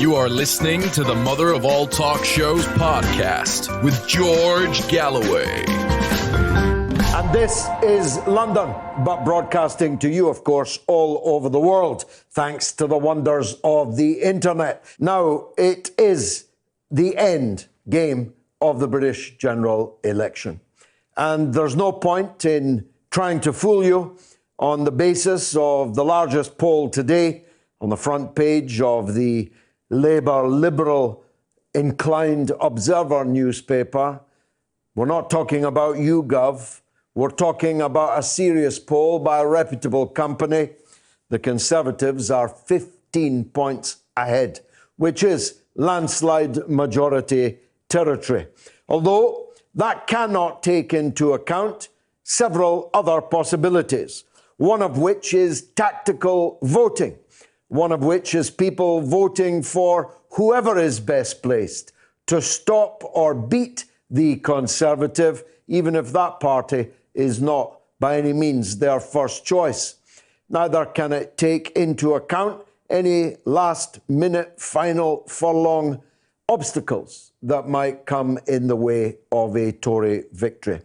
You are listening to the Mother of All Talk Shows podcast with George Galloway. And this is London, but broadcasting to you, of course, all over the world, thanks to the wonders of the internet. Now, it is the end game of the British general election. And there's no point in trying to fool you on the basis of the largest poll today on the front page of the Labour Liberal Inclined Observer newspaper. We're not talking about YouGov. We're talking about a serious poll by a reputable company. The Conservatives are 15 points ahead, which is landslide majority territory. Although that cannot take into account several other possibilities, one of which is tactical voting, one of which is people voting for whoever is best placed to stop or beat the Conservative, even if that party is not by any means their first choice. Neither can it take into account any last-minute final furlong obstacles that might come in the way of a Tory victory.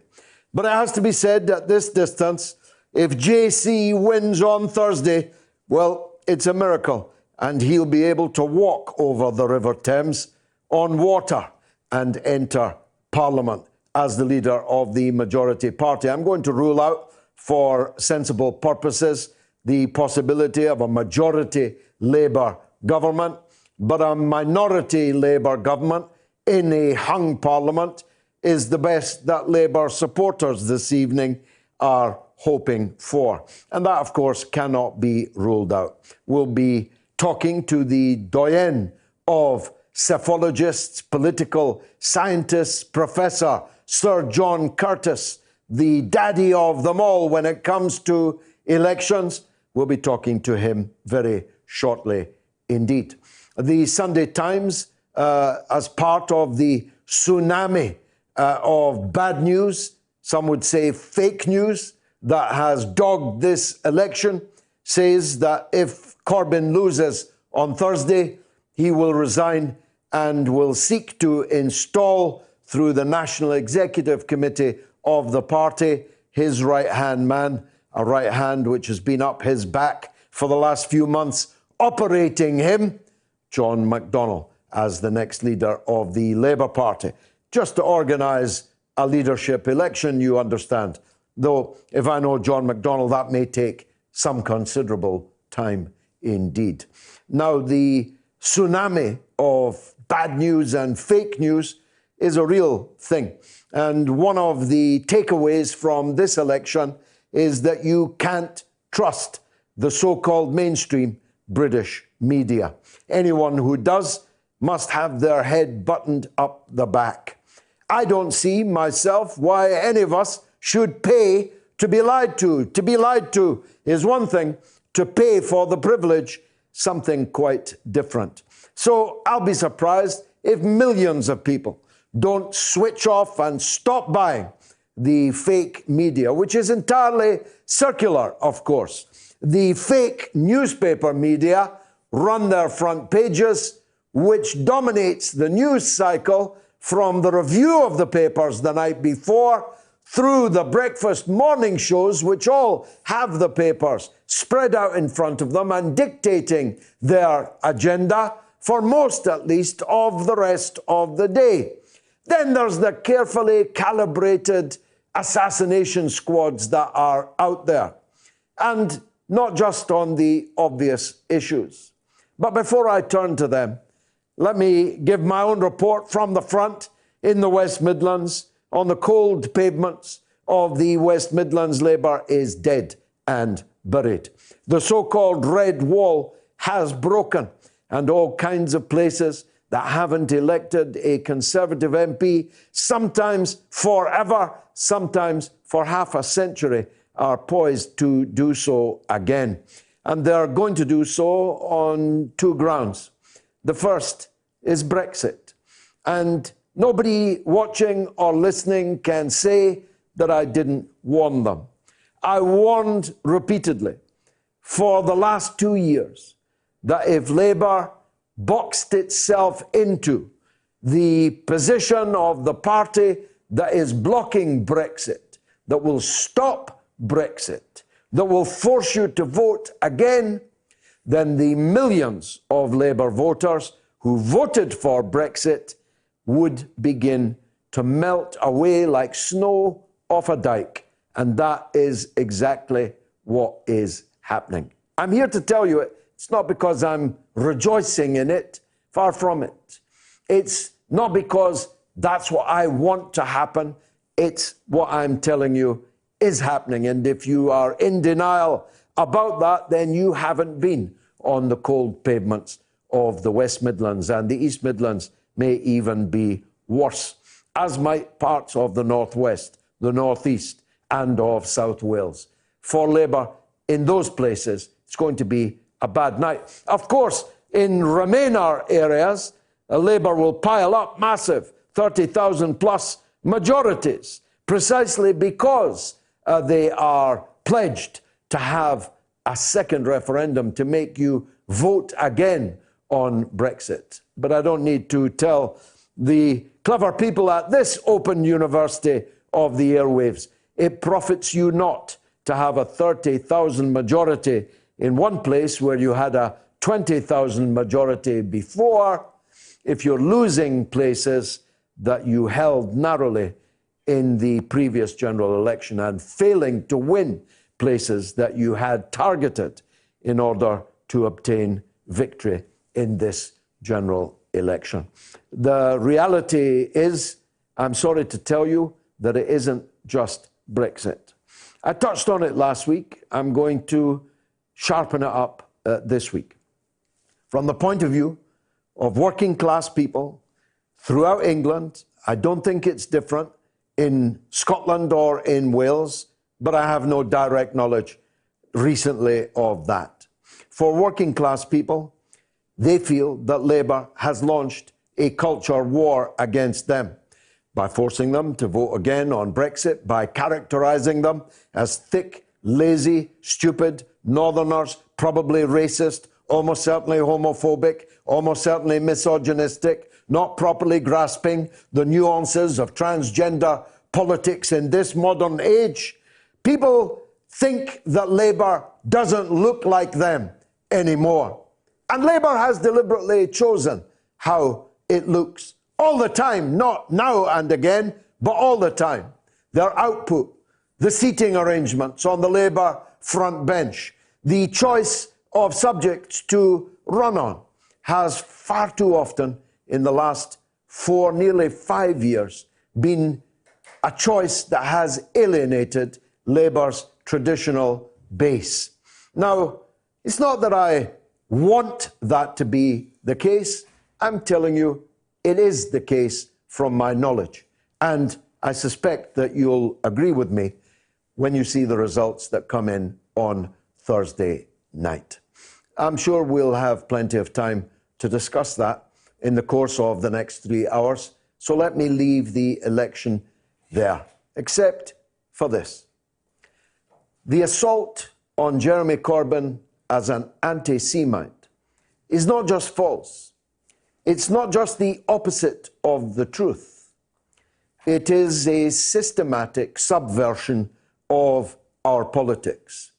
But it has to be said at this distance, if JC wins on Thursday, well, it's a miracle, and he'll be able to walk over the River Thames on water and enter Parliament as the leader of the majority party. I'm going to rule out, for sensible purposes, the possibility of a majority Labour government, but a minority Labour government in a hung Parliament is the best that Labour supporters this evening are hoping for. And that, of course, cannot be ruled out. We'll be talking to the doyen of psephologists, political scientists, Professor Sir John Curtice, the daddy of them all when it comes to elections. We'll be talking to him very shortly indeed. The Sunday Times, as part of the tsunami of bad news, some would say fake news, that has dogged this election, says that if Corbyn loses on Thursday, he will resign and will seek to install through the National Executive Committee of the party his right-hand man, a right hand which has been up his back for the last few months, operating him, John McDonnell, as the next leader of the Labour Party. Just to organise a leadership election, you understand. Though, if I know John McDonnell, that may take some considerable time indeed. Now, the tsunami of bad news and fake news is a real thing. And one of the takeaways from this election is that you can't trust the so-called mainstream British media. Anyone who does must have their head buttoned up the back. I don't see myself why any of us should pay to be lied to. To be lied to is one thing, to pay for the privilege, something quite different. So I'll be surprised if millions of people don't switch off and stop buying the fake media, which is entirely circular, of course. The fake newspaper media run their front pages, which dominates the news cycle from the review of the papers the night before through the breakfast morning shows, which all have the papers spread out in front of them and dictating their agenda for most, at least, of the rest of the day. Then there's the carefully calibrated assassination squads that are out there, and not just on the obvious issues. But before I turn to them, let me give my own report from the front in the West Midlands. On the cold pavements of the West Midlands, Labour is dead and buried. The so-called red wall has broken, and all kinds of places that haven't elected a Conservative MP, sometimes forever, sometimes for half a century, are poised to do so again. And they're going to do so on two grounds. The first is Brexit. And nobody watching or listening can say that I didn't warn them. I warned repeatedly for the last 2 years that if Labour boxed itself into the position of the party that is blocking Brexit, that will stop Brexit, that will force you to vote again, then the millions of Labour voters who voted for Brexit would begin to melt away like snow off a dike. And that is exactly what is happening. I'm here to tell you it's not because I'm rejoicing in it, far from it. It's not because that's what I want to happen. It's what I'm telling you is happening. And if you are in denial about that, then you haven't been on the cold pavements of the West Midlands, and the East Midlands may even be worse, as might parts of the Northwest, the Northeast, and of South Wales. For Labour in those places, it's going to be a bad night. Of course, in Remainer areas, Labour will pile up massive 30,000 plus majorities, precisely because they are pledged to have a second referendum to make you vote again on Brexit. But I don't need to tell the clever people at this open university of the airwaves, it profits you not to have a 30,000 majority in one place where you had a 20,000 majority before, if you're losing places that you held narrowly in the previous general election and failing to win places that you had targeted in order to obtain victory in this general election. The reality is, I'm sorry to tell you, that it isn't just Brexit. I touched on it last week. I'm going to sharpen it up this week. From the point of view of working class people throughout England, I don't think it's different in Scotland or in Wales, but I have no direct knowledge recently of that. For working class people, they feel that Labour has launched a culture war against them by forcing them to vote again on Brexit, by characterising them as thick, lazy, stupid Northerners, probably racist, almost certainly homophobic, almost certainly misogynistic, not properly grasping the nuances of transgender politics in this modern age. People think that Labour doesn't look like them anymore. And Labour has deliberately chosen how it looks all the time, not now and again, but all the time. Their output, the seating arrangements on the Labour front bench, the choice of subjects to run on has far too often in the last nearly 5 years been a choice that has alienated Labour's traditional base. Now, it's not that I want that to be the case. I'm telling you, it is the case from my knowledge. And I suspect that you'll agree with me when you see the results that come in on Thursday night. I'm sure we'll have plenty of time to discuss that in the course of the next 3 hours. So let me leave the election there, except for this. The assault on Jeremy Corbyn as an anti-Semite is not just false. It's not just the opposite of the truth. It is a systematic subversion of our politics.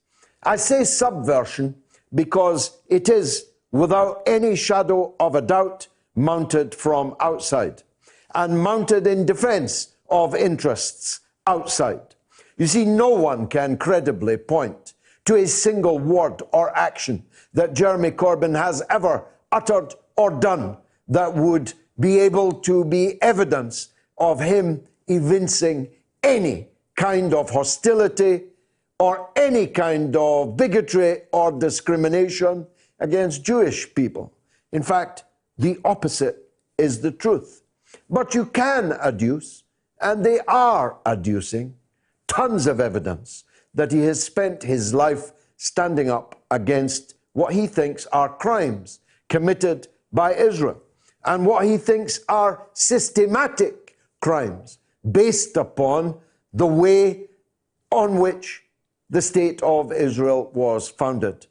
I say subversion because it is, without any shadow of a doubt, mounted from outside and mounted in defense of interests outside. You see, no one can credibly point to a single word or action that Jeremy Corbyn has ever uttered or done that would be able to be evidence of him evincing any kind of hostility or any kind of bigotry or discrimination against Jewish people. In fact, the opposite is the truth. But you can adduce, and they are adducing, tons of evidence that he has spent his life standing up against what he thinks are crimes committed by Israel and what he thinks are systematic crimes based upon the way on which the state of Israel was founded.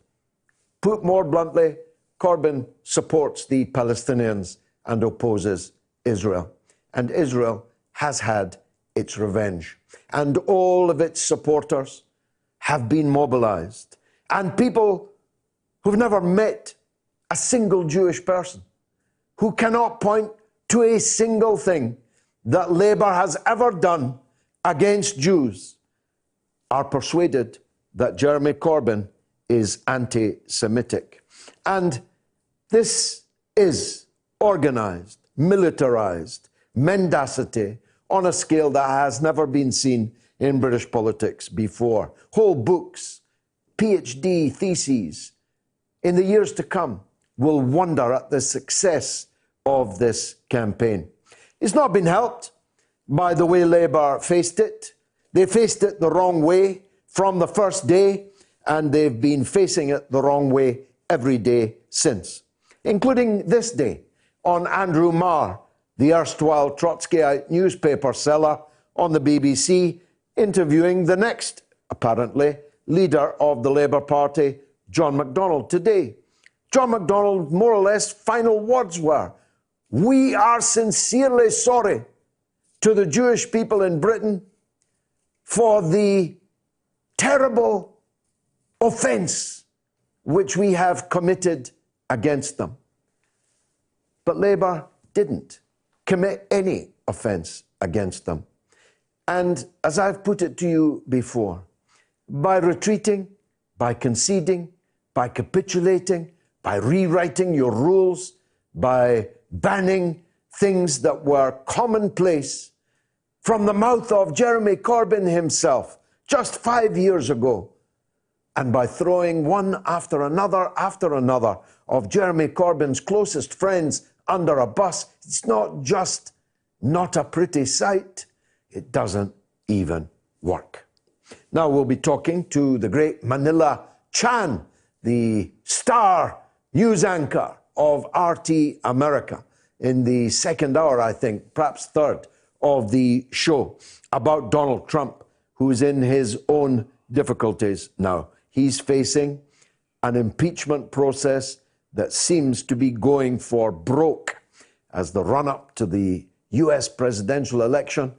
Put more bluntly, Corbyn supports the Palestinians and opposes Israel. And Israel has had its revenge. And all of its supporters have been mobilized. And people who've never met a single Jewish person, who cannot point to a single thing that Labour has ever done against Jews, are persuaded that Jeremy Corbyn is anti-Semitic. And this is organised, militarised mendacity on a scale that has never been seen in British politics before. Whole books, PhD theses, in the years to come, will wonder at the success of this campaign. It's not been helped by the way Labour faced it. They faced it the wrong way from the first day, and they've been facing it the wrong way every day since, including this day on Andrew Marr, the erstwhile Trotskyite newspaper seller, on the BBC, interviewing the next, apparently, leader of the Labour Party, John McDonnell, today. John McDonnell's more or less final words were, "We are sincerely sorry to the Jewish people in Britain for the terrible offence which we have committed against them." But Labour didn't commit any offence against them. And as I've put it to you before, by retreating, by conceding, by capitulating, by rewriting your rules, by banning things that were commonplace from the mouth of Jeremy Corbyn himself just 5 years ago, and by throwing one after another of Jeremy Corbyn's closest friends under a bus, it's not just not a pretty sight, it doesn't even work. Now we'll be talking to the great Manila Chan, the star news anchor of RT America, in the second hour, I think, perhaps third, of the show, about Donald Trump, who's in his own difficulties now. He's facing an impeachment process that seems to be going for broke as the run-up to the US presidential election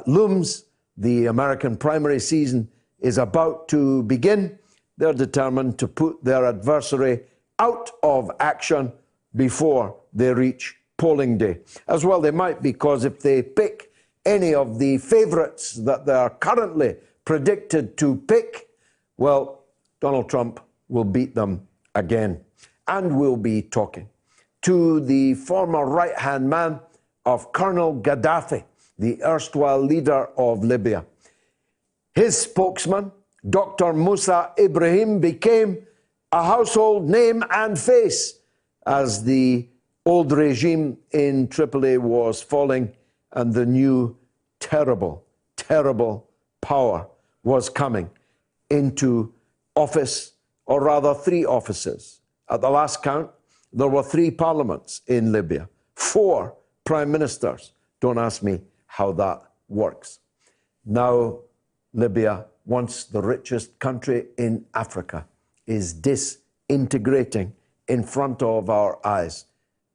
looms. The American primary season is about to begin. They're determined to put their adversary out of action before they reach polling day. As well they might, because if they pick any of the favourites that they're currently predicted to pick, well, Donald Trump will beat them again. And we'll be talking to the former right-hand man of Colonel Gaddafi, the erstwhile leader of Libya. His spokesman, Dr. Moussa Ibrahim, became a household name and face as the old regime in Tripoli was falling and the new terrible, terrible power was coming into office, or rather 3 offices. At the last count, there were 3 parliaments in Libya, 4 prime ministers. Don't ask me how that works. Now, Libya, once the richest country in Africa, is disintegrating in front of our eyes,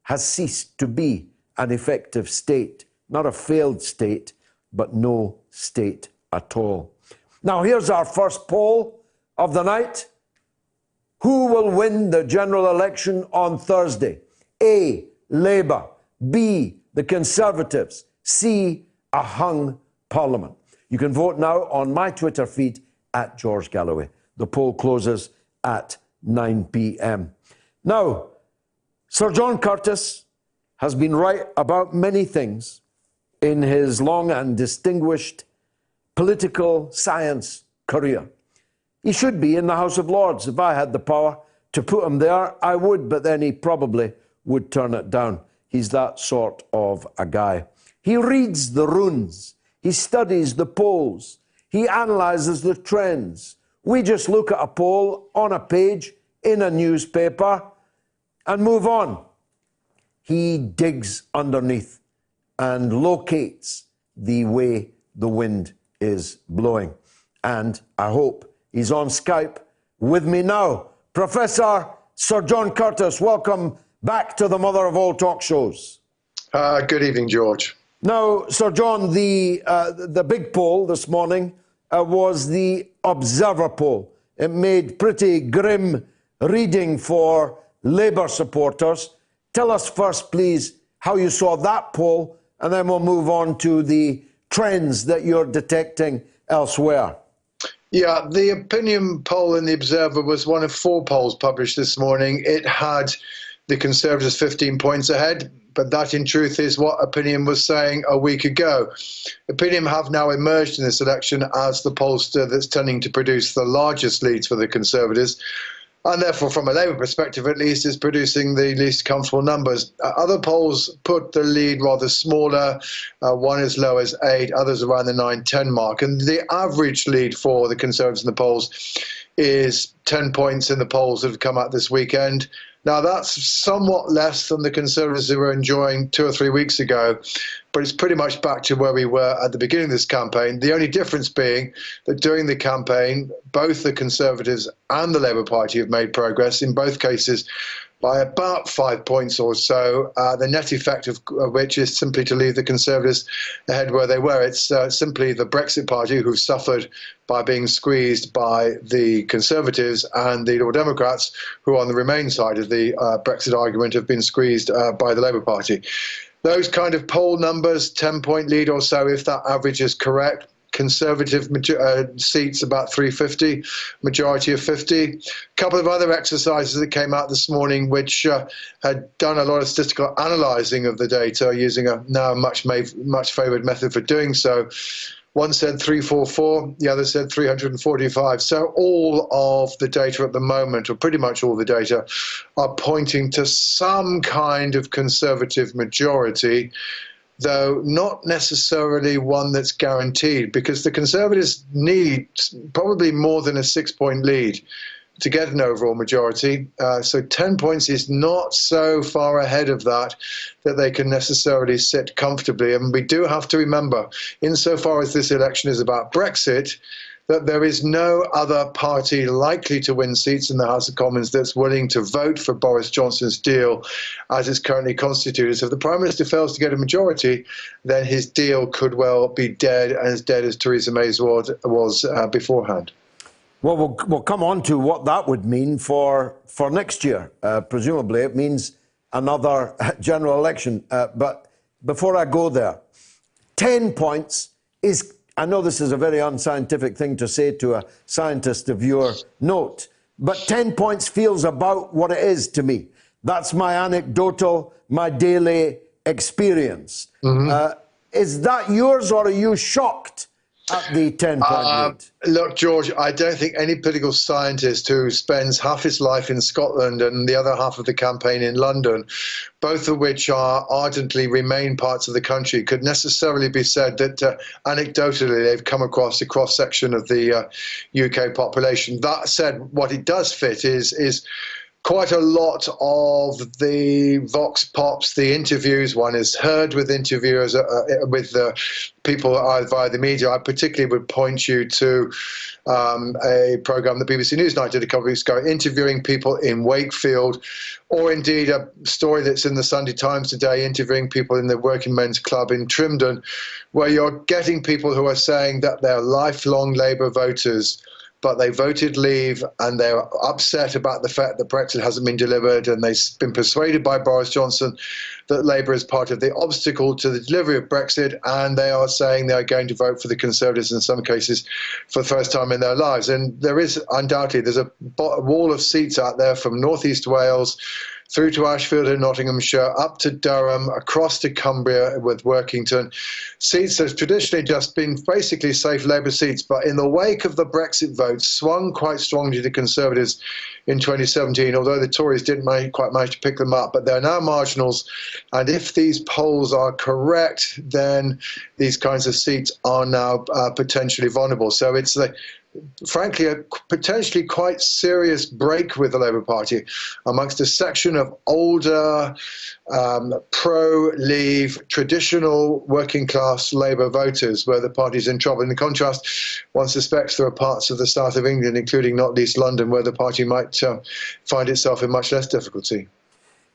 has ceased to be an effective state, not a failed state, but no state at all. Now, here's our first poll of the night. Who will win the general election on Thursday? A, Labour. B, the Conservatives. C, a hung Parliament. You can vote now on my Twitter feed at George Galloway. The poll closes at 9 p.m. Now, Sir John Curtice has been right about many things in his long and distinguished political science career. He should be in the House of Lords. If I had the power to put him there, I would, but then he probably would turn it down. He's that sort of a guy. He reads the runes. He studies the polls. He analyzes the trends. We just look at a poll on a page in a newspaper and move on. He digs underneath and locates the way the wind is blowing. And I hope he's on Skype with me now. Professor Sir John Curtice, welcome back to the mother of all talk shows. Good evening, George. Now, Sir John, the big poll this morning was the Observer poll. It made pretty grim reading for Labour supporters. Tell us first, please, how you saw that poll, and then we'll move on to the trends that you're detecting elsewhere. Yeah, the opinion poll in the Observer was one of 4 polls published this morning. It had the Conservatives 15 points ahead, but that in truth is what Opinion was saying a week ago. Opinion have now emerged in this election as the pollster that's tending to produce the largest leads for the Conservatives, and therefore, from a Labour perspective at least, is producing the least comfortable numbers. Other polls put the lead rather smaller, one as low as 8, others around the 9-10 mark. And the average lead for the Conservatives in the polls is 10 points in the polls that have come out this weekend. Now, that's somewhat less than the Conservatives who were enjoying 2 or 3 weeks ago, but it's pretty much back to where we were at the beginning of this campaign. The only difference being that during the campaign, both the Conservatives and the Labour Party have made progress, in both cases by about 5 points or so, the net effect of which is simply to leave the Conservatives ahead where they were. It's simply the Brexit Party who've suffered by being squeezed by the Conservatives, and the Liberal Democrats, who on the Remain side of the Brexit argument have been squeezed by the Labour Party. Those kind of poll numbers, 10-point lead or so, if that average is correct. Conservative seats about 350, majority of 50. A couple of other exercises that came out this morning which had done a lot of statistical analysing of the data using a now much favoured method for doing so. One said 344, the other said 345. So all of the data at the moment, or pretty much all the data, are pointing to some kind of Conservative majority, though not necessarily one that's guaranteed, because the Conservatives need probably more than a 6-point lead to get an overall majority. So 10 points is not so far ahead of that they can necessarily sit comfortably. And we do have to remember, insofar as this election is about Brexit, that there is no other party likely to win seats in the House of Commons that's willing to vote for Boris Johnson's deal as it's currently constituted. So if the Prime Minister fails to get a majority, then his deal could well be dead, and as dead as Theresa May's was beforehand. Well, we'll come on to what that would mean for next year. Presumably it means another general election. But before I go there, 10 points is... I know this is a very unscientific thing to say to a scientist of your note, but 10 points feels about what it is to me. That's my anecdotal, my daily experience. Mm-hmm. Is that yours, or are you shocked at the 10-point lead? Look, George, I don't think any political scientist who spends half his life in Scotland and the other half of the campaign in London, both of which are ardently Remain parts of the country, could necessarily be said that anecdotally they've come across a cross-section of the UK population. That said, what it does fit is quite a lot of the vox pops, the interviews one has heard with interviewers, with the people via the media. I particularly would point you to a programme that BBC Newsnight did a couple of weeks ago, interviewing people in Wakefield, or indeed a story that's in the Sunday Times today, interviewing people in the Working Men's Club in Trimdon, where you're getting people who are saying that they're lifelong Labour voters, but they voted Leave, and they're upset about the fact that Brexit hasn't been delivered, and they've been persuaded by Boris Johnson that Labour is part of the obstacle to the delivery of Brexit, and they are saying they are going to vote for the Conservatives in some cases for the first time in their lives. And there is undoubtedly, there's a wall of seats out there from North East Wales through to Ashfield and Nottinghamshire, up to Durham, across to Cumbria with Workington. Seats that have traditionally just been basically safe Labour seats, but in the wake of the Brexit vote, swung quite strongly to the Conservatives in 2017, although the Tories didn't quite manage to pick them up. But they're now marginals, and if these polls are correct, then these kinds of seats are now potentially vulnerable. So it's the frankly, a potentially quite serious break with the Labour Party amongst a section of older, pro-Leave, traditional working-class Labour voters, where the party's in trouble. In contrast, one suspects there are parts of the south of England, including not least London, where the party might find itself in much less difficulty.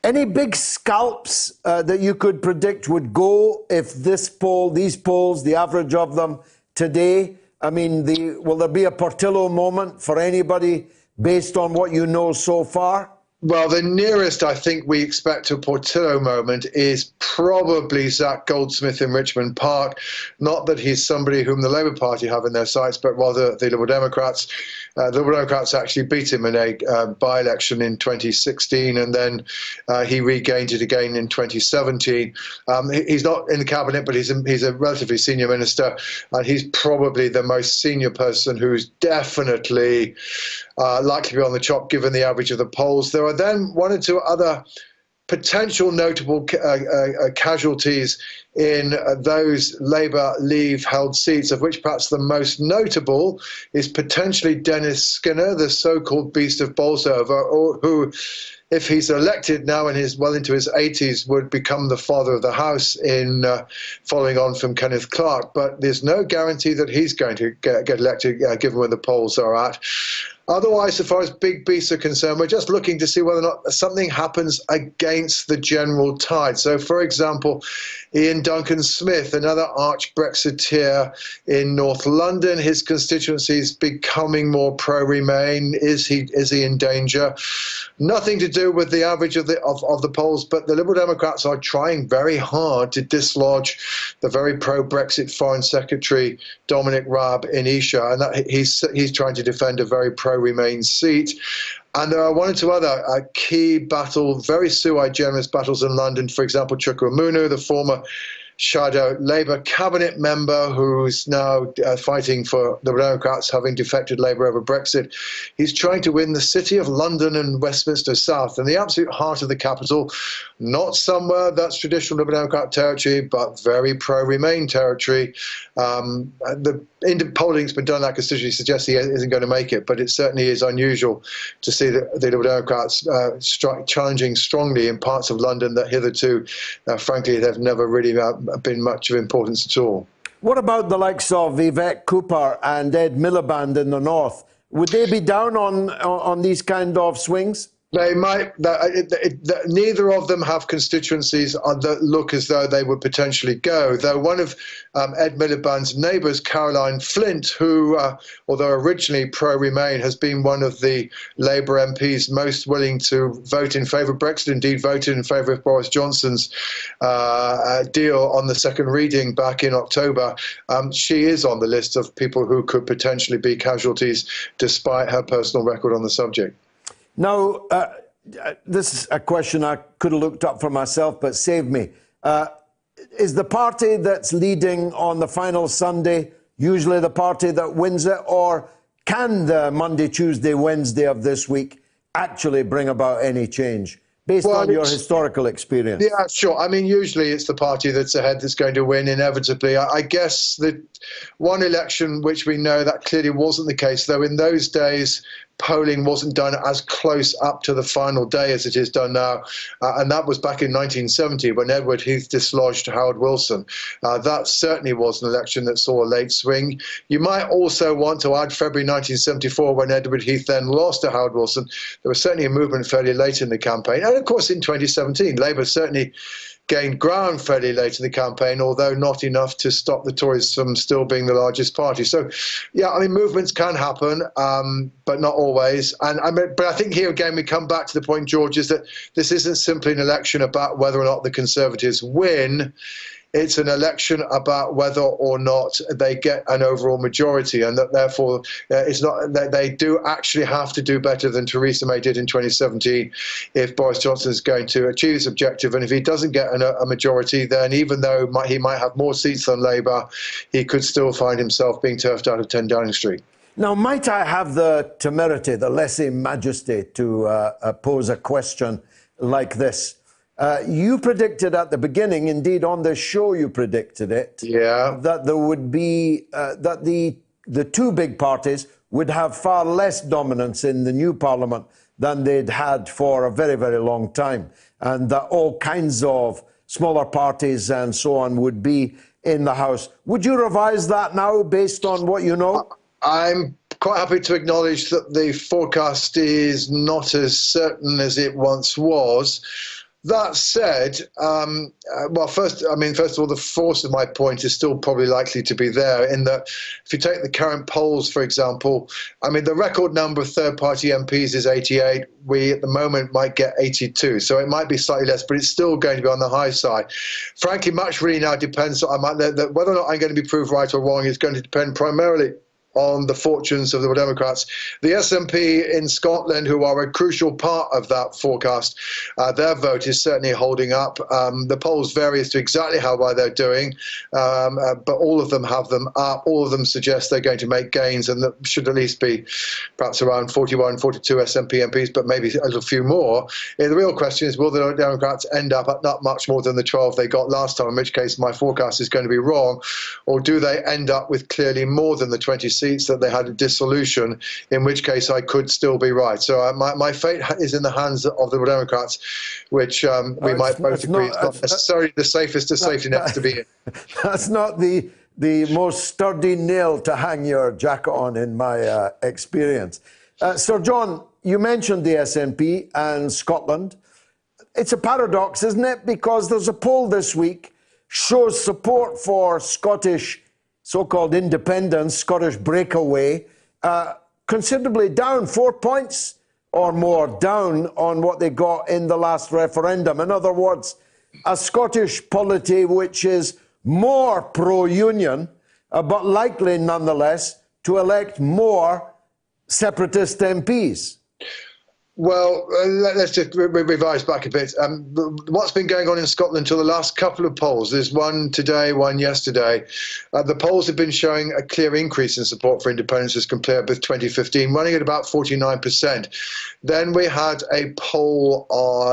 Any big scalps that you could predict would go if these polls, the average of them today, I mean, will there be a Portillo moment for anybody based on what you know so far? Well, the nearest I think we expect to a Portillo moment is probably Zach Goldsmith in Richmond Park. Not that he's somebody whom the Labour Party have in their sights, but rather the Liberal Democrats. The Liberal Democrats actually beat him in a by-election in 2016, and then he regained it again in 2017. He's not in the cabinet, but he's a relatively senior minister, and he's probably the most senior person who's definitely likely to be on the chop given the average of the polls. There are then one or two other potential notable casualties in those Labour Leave held seats, of which perhaps the most notable is potentially Dennis Skinner, the so-called beast of Bolsover, who, if he's elected now and he's well into his 80s, would become the father of the house in following on from Kenneth Clarke. But there's no guarantee that he's going to get elected, given where the polls are at. Otherwise, so far as big beasts are concerned, we're just looking to see whether or not something happens against the general tide. So, for example, Ian Duncan Smith, another arch Brexiteer in North London, his constituency is becoming more pro-Remain. Is he in danger? Nothing to do with the average of the polls, but the Liberal Democrats are trying very hard to dislodge the very pro-Brexit Foreign Secretary Dominic Raab in Esher, and that he's trying to defend a very pro-Remain seat. And there are one or two other key battles, very sui generis battles in London. For example, Chukwuemunu, the former shadow Labour cabinet member who's now fighting for the Democrats, having defected Labour over Brexit. He's trying to win the City of London and Westminster South, and the absolute heart of the capital, not somewhere that's traditional Liberal Democrat territory, but very pro-Remain territory. The polling's been done in that constituency suggests he isn't going to make it, but it certainly is unusual to see the Liberal Democrats challenging strongly in parts of London that hitherto, frankly, they've never really been much of importance at all. What about the likes of Yvette Cooper and Ed Miliband in the north? Would they be down on these kind of swings? They might. Neither of them have constituencies that look as though they would potentially go. Though one of Ed Miliband's neighbours, Caroline Flint, who, although originally pro-Remain, has been one of the Labour MPs most willing to vote in favour of Brexit, indeed voted in favour of Boris Johnson's deal on the second reading back in October. She is on the list of people who could potentially be casualties, despite her personal record on the subject. Now, this is a question I could have looked up for myself, but save me. Is the party that's leading on the final Sunday usually the party that wins it, or can the Monday, Tuesday, Wednesday of this week actually bring about any change, based on your historical experience? Yeah, sure. I mean, usually it's the party that's ahead that's going to win, inevitably. I guess that one election which we know that clearly wasn't the case, though in those days, polling wasn't done as close up to the final day as it is done now. And that was back in 1970 when Edward Heath dislodged Howard Wilson. That certainly was an election that saw a late swing. You might also want to add February 1974 when Edward Heath then lost to Howard Wilson. There was certainly a movement fairly late in the campaign. And of course in 2017, Labour certainly gained ground fairly late in the campaign, although not enough to stop the Tories from still being the largest party. So, yeah, I mean, movements can happen, but not always. But I think here again we come back to the point, George, is that this isn't simply an election about whether or not the Conservatives win. It's an election about whether or not they get an overall majority, and that therefore it's not that they do actually have to do better than Theresa May did in 2017 if Boris Johnson is going to achieve his objective. And if he doesn't get a majority, then even though he might have more seats than Labour, he could still find himself being turfed out of 10 Downing Street. Now, might I have the temerity, the lèse-majesté, to pose a question like this? You predicted at the beginning, indeed on the show you predicted it, yeah, that there would be, that the two big parties would have far less dominance in the new Parliament than they'd had for a very, very long time, and that all kinds of smaller parties and so on would be in the House. Would you revise that now based on what you know? I'm quite happy to acknowledge that the forecast is not as certain as it once was. That said, first of all, the force of my point is still probably likely to be there, in that if you take the current polls, for example, the record number of third-party MPs is 88. We, at the moment, might get 82. So it might be slightly less, but it's still going to be on the high side. Frankly, much really now depends on whether or not I'm going to be proved right or wrong is going to depend primarily on the fortunes of the Democrats. The SNP in Scotland, who are a crucial part of that forecast, their vote is certainly holding up. The polls vary as to exactly how well they're doing, but all of them have them up. All of them suggest they're going to make gains, and that should at least be perhaps around 41, 42 SNP MPs, but maybe a little few more. The real question is, will the Democrats end up at not much more than the 12 they got last time, in which case my forecast is going to be wrong, or do they end up with clearly more than the 20 seats that they had a dissolution, in which case I could still be right. So my fate is in the hands of the Democrats, which we might both agree is not necessarily the safest of safety nets to be in. That's not the most sturdy nail to hang your jacket on, in my experience. Sir John, you mentioned the SNP and Scotland. It's a paradox, isn't it? Because there's a poll this week shows support for Scottish so-called independence, Scottish breakaway, considerably down, 4 points or more down on what they got in the last referendum. In other words, a Scottish polity which is more pro-union, but likely nonetheless to elect more separatist MPs. Well, let's just revise back a bit. What's been going on in Scotland till the last couple of polls, there's one today, one yesterday, the polls have been showing a clear increase in support for independence as compared with 2015, running at about 49%. Then we had a poll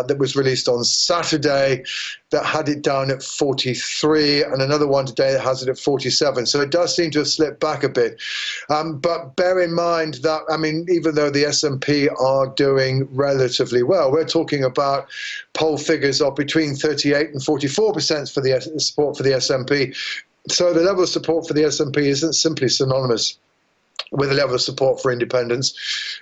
that was released on Saturday that had it down at 43, and another one today that has it at 47. So it does seem to have slipped back a bit. But bear in mind that, even though the SNP are doing relatively well, we're talking about poll figures of between 38 and 44% for the support for the SNP. So the level of support for the SNP isn't simply synonymous with a level of support for independence.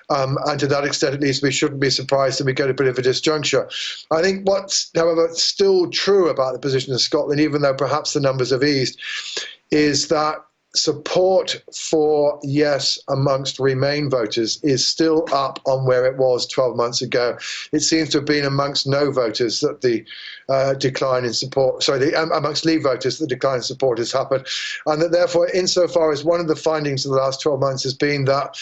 And to that extent, at least, we shouldn't be surprised that we get a bit of a disjuncture. I think what's, however, still true about the position of Scotland, even though perhaps the numbers have eased, is that support for yes amongst Remain voters is still up on where it was 12 months ago. It seems to have been amongst no voters that the decline in support, amongst Leave voters, the decline in support has happened. And that therefore, insofar as one of the findings of the last 12 months has been that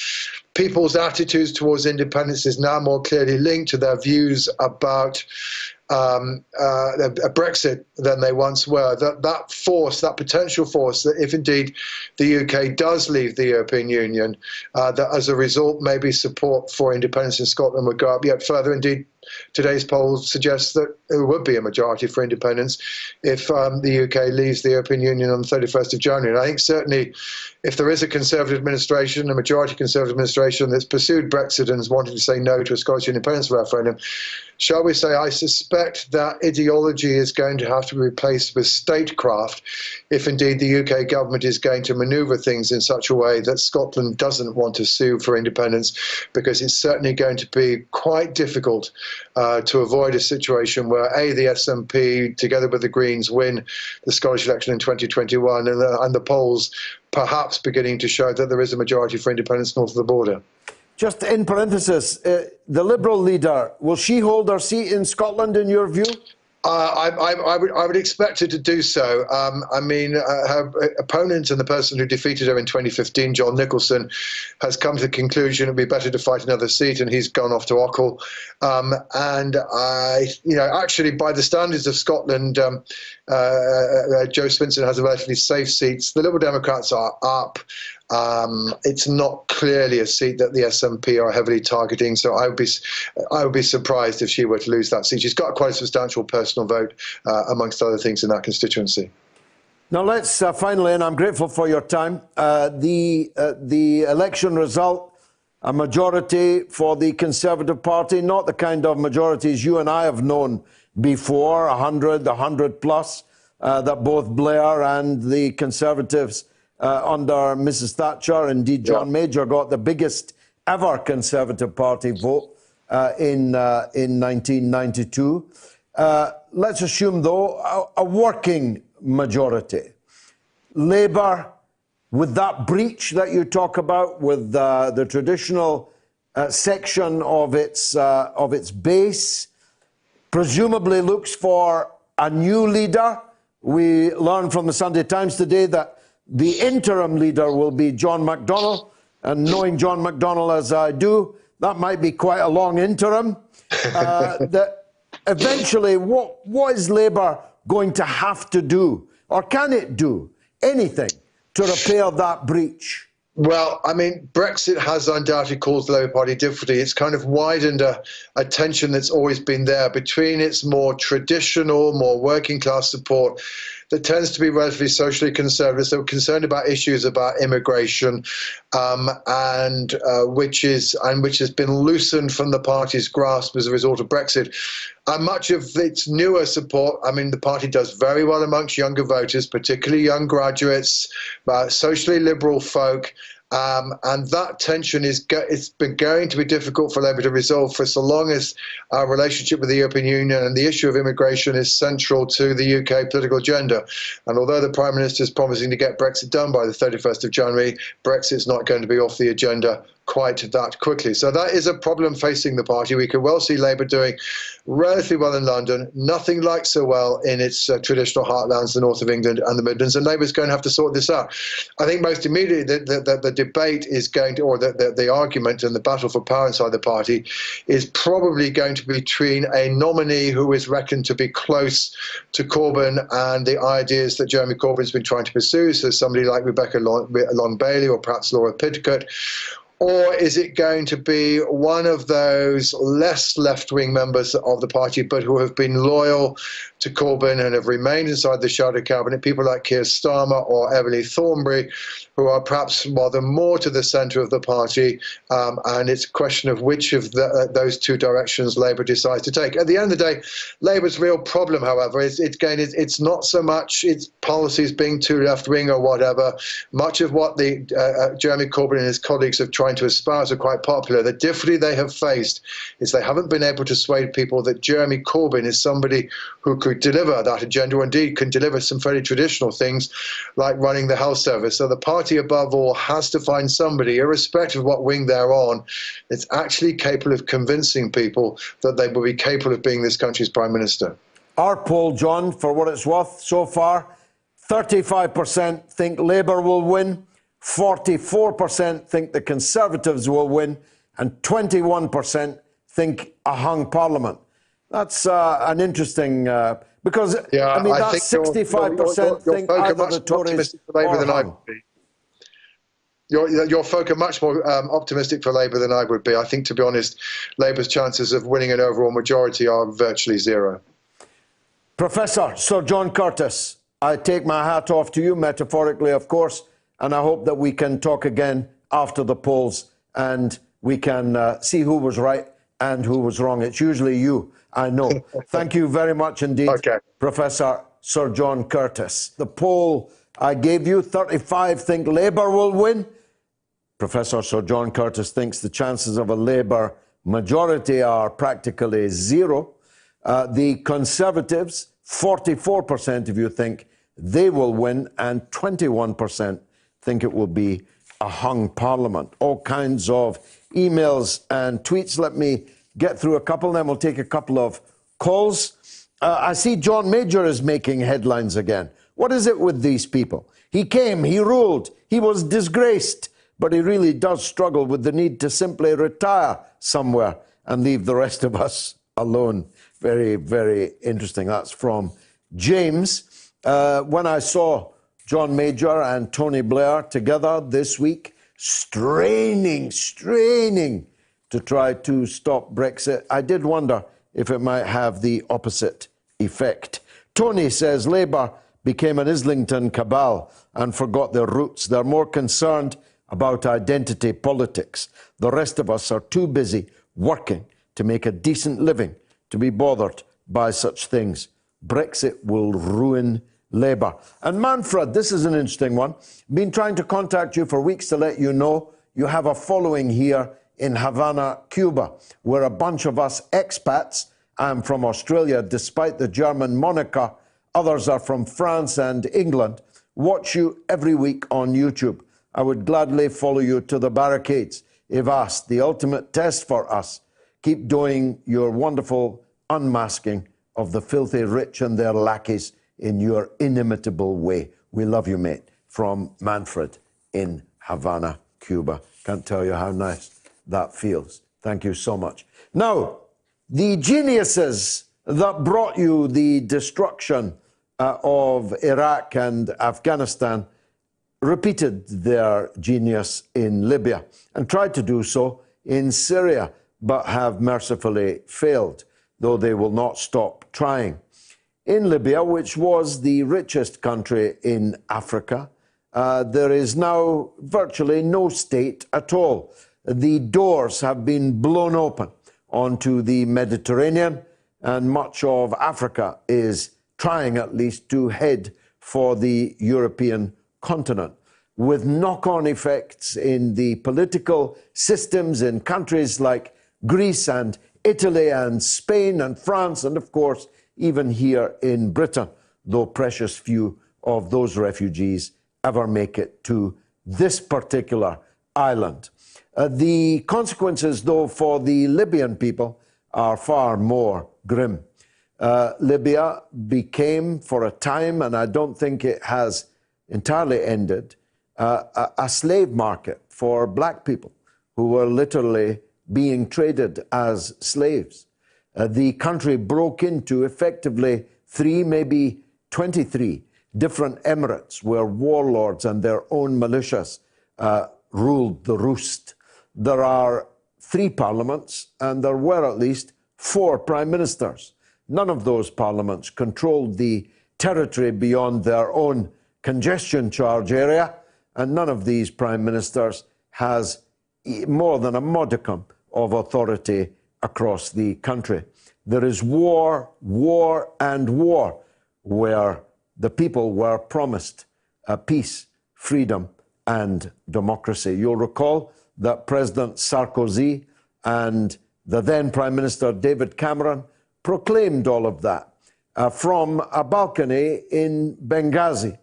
people's attitudes towards independence is now more clearly linked to their views about Brexit than they once were. That force, that potential force, that if indeed the UK does leave the European Union, that as a result maybe support for independence in Scotland would go up yet further. Indeed, today's poll suggests that there would be a majority for independence if the UK leaves the European Union on the 31st of January. And I think certainly if there is a Conservative administration, a majority Conservative administration that's pursued Brexit and is wanting to say no to a Scottish independence referendum, shall we say, I suspect that ideology is going to have to be replaced with statecraft if indeed the UK government is going to manoeuvre things in such a way that Scotland doesn't want to sue for independence, because it's certainly going to be quite difficult to avoid a situation where the SNP together with the Greens win the Scottish election in 2021 and the polls perhaps beginning to show that there is a majority for independence north of the border. Just in parenthesis, the Liberal leader, will she hold her seat in Scotland in your view? I would expect her to do so. Her opponent and the person who defeated her in 2015, John Nicholson, has come to the conclusion it would be better to fight another seat, and he's gone off to Ochil. Actually, by the standards of Scotland, Joe Swinson has a relatively safe seat. The Liberal Democrats are up. It's not clearly a seat that the SNP are heavily targeting, so I would be surprised if she were to lose that seat. She's got quite a substantial personal vote, amongst other things, in that constituency. Now let's finally, and I'm grateful for your time, the election result, a majority for the Conservative Party, not the kind of majorities you and I have known before, 100 plus, that both Blair and the Conservatives under Mrs. Thatcher, indeed John Major, got the biggest ever Conservative Party vote in 1992. Let's assume, though, a working majority. Labour, with that breach that you talk about, with the traditional section of its base, presumably looks for a new leader. We learned from the Sunday Times today that the interim leader will be John McDonnell, and knowing John McDonnell as I do, that might be quite a long interim. Eventually, what is Labour going to have to do, or can it do anything to repair that breach? Well, I mean, Brexit has undoubtedly caused the Labour Party difficulty. It's kind of widened a tension that's always been there between its more traditional, more working class support that tends to be relatively socially conservative, so concerned about issues about immigration, and which has been loosened from the party's grasp as a result of Brexit. Much of its newer support, I mean, the party does very well amongst younger voters, particularly young graduates, socially liberal folk. And that tension it's been going to be difficult for Labour to resolve for so long as our relationship with the European Union and the issue of immigration is central to the UK political agenda. And although the Prime Minister is promising to get Brexit done by the 31st of January, Brexit's not going to be off the agenda quite that quickly. So that is a problem facing the party. We could well see Labour doing relatively well in London, nothing like so well in its traditional heartlands, the north of England and the Midlands, and Labour's going to have to sort this out. I think most immediately the debate is going to, or the argument and the battle for power inside the party is probably going to be between a nominee who is reckoned to be close to Corbyn and the ideas that Jeremy Corbyn's been trying to pursue, so somebody like Rebecca Long-Bailey or perhaps Laura Pidcock. Or is it going to be one of those less left-wing members of the party, but who have been loyal to Corbyn and have remained inside the shadow cabinet, people like Keir Starmer or Emily Thornberry, who are perhaps rather more to the centre of the party, and it's a question of which of those two directions Labour decides to take. At the end of the day, Labour's real problem, however, is it's not so much its policies being too left-wing or whatever. Much of what Jeremy Corbyn and his colleagues have tried to espouse are quite popular. The difficulty they have faced is they haven't been able to persuade people that Jeremy Corbyn is somebody who could deliver that agenda, or indeed can deliver some fairly traditional things like running the health service. So the party, above all, has to find somebody, irrespective of what wing they're on, that's actually capable of convincing people that they will be capable of being this country's Prime Minister. Our poll, John, for what it's worth so far, 35% think Labour will win, 44% think the Conservatives will win, and 21% think a hung Parliament. That's an interesting, because I mean, that's 65% think either the Tories or hung. Your folk are much more optimistic for Labour than I would be. I think, to be honest, Labour's chances of winning an overall majority are virtually zero. Professor Sir John Curtice, I take my hat off to you, metaphorically, of course, and I hope that we can talk again after the polls and we can see who was right and who was wrong. It's usually you, I know. Thank you very much indeed, Professor Sir John Curtice. The poll I gave you, 35 think Labour will win. Professor Sir John Curtice thinks the chances of a Labour majority are practically zero. The Conservatives, 44% of you think they will win, and 21% think it will be a hung Parliament. All kinds of emails and tweets. Let me get through a couple, then we'll take a couple of calls. I see John Major is making headlines again. What is it with these people? He came, he ruled, he was disgraced, but he really does struggle with the need to simply retire somewhere and leave the rest of us alone. Very, very interesting. That's from James. When I saw John Major and Tony Blair together this week, straining to try to stop Brexit, I did wonder if it might have the opposite effect. Tony says Labour became an Islington cabal and forgot their roots. They're more concerned about identity politics. The rest of us are too busy working to make a decent living to be bothered by such things. Brexit will ruin Labour. And Manfred, this is an interesting one. Been trying to contact you for weeks to let you know you have a following here in Havana, Cuba, where a bunch of us expats, I'm from Australia, despite the German moniker, others are from France and England, watch you every week on YouTube. I would gladly follow you to the barricades if asked. The ultimate test for us. Keep doing your wonderful unmasking of the filthy rich and their lackeys in your inimitable way. We love you, mate. From Manfred in Havana, Cuba. Can't tell you how nice that feels. Thank you so much. Now, the geniuses that brought you the destruction of Iraq and Afghanistan repeated their genius in Libya and tried to do so in Syria, but have mercifully failed, though they will not stop trying. In Libya, which was the richest country in Africa, there is now virtually no state at all. The doors have been blown open onto the Mediterranean, and much of Africa is trying at least to head for the European continent, with knock-on effects in the political systems in countries like Greece and Italy and Spain and France, and of course, even here in Britain, though precious few of those refugees ever make it to this particular island. The consequences, though, for the Libyan people are far more grim. Libya became, for a time, and I don't think it has entirely ended, a slave market for black people who were literally being traded as slaves. The country broke into effectively 3, maybe 23 different emirates where warlords and their own militias ruled the roost. There are 3 parliaments, and there were at least 4 prime ministers. None of those parliaments controlled the territory beyond their own congestion charge area, and none of these prime ministers has more than a modicum of authority across the country. There is war, war, and war, where the people were promised peace, freedom, and democracy. You'll recall that President Sarkozy and the then Prime Minister David Cameron proclaimed all of that from a balcony in Benghazi.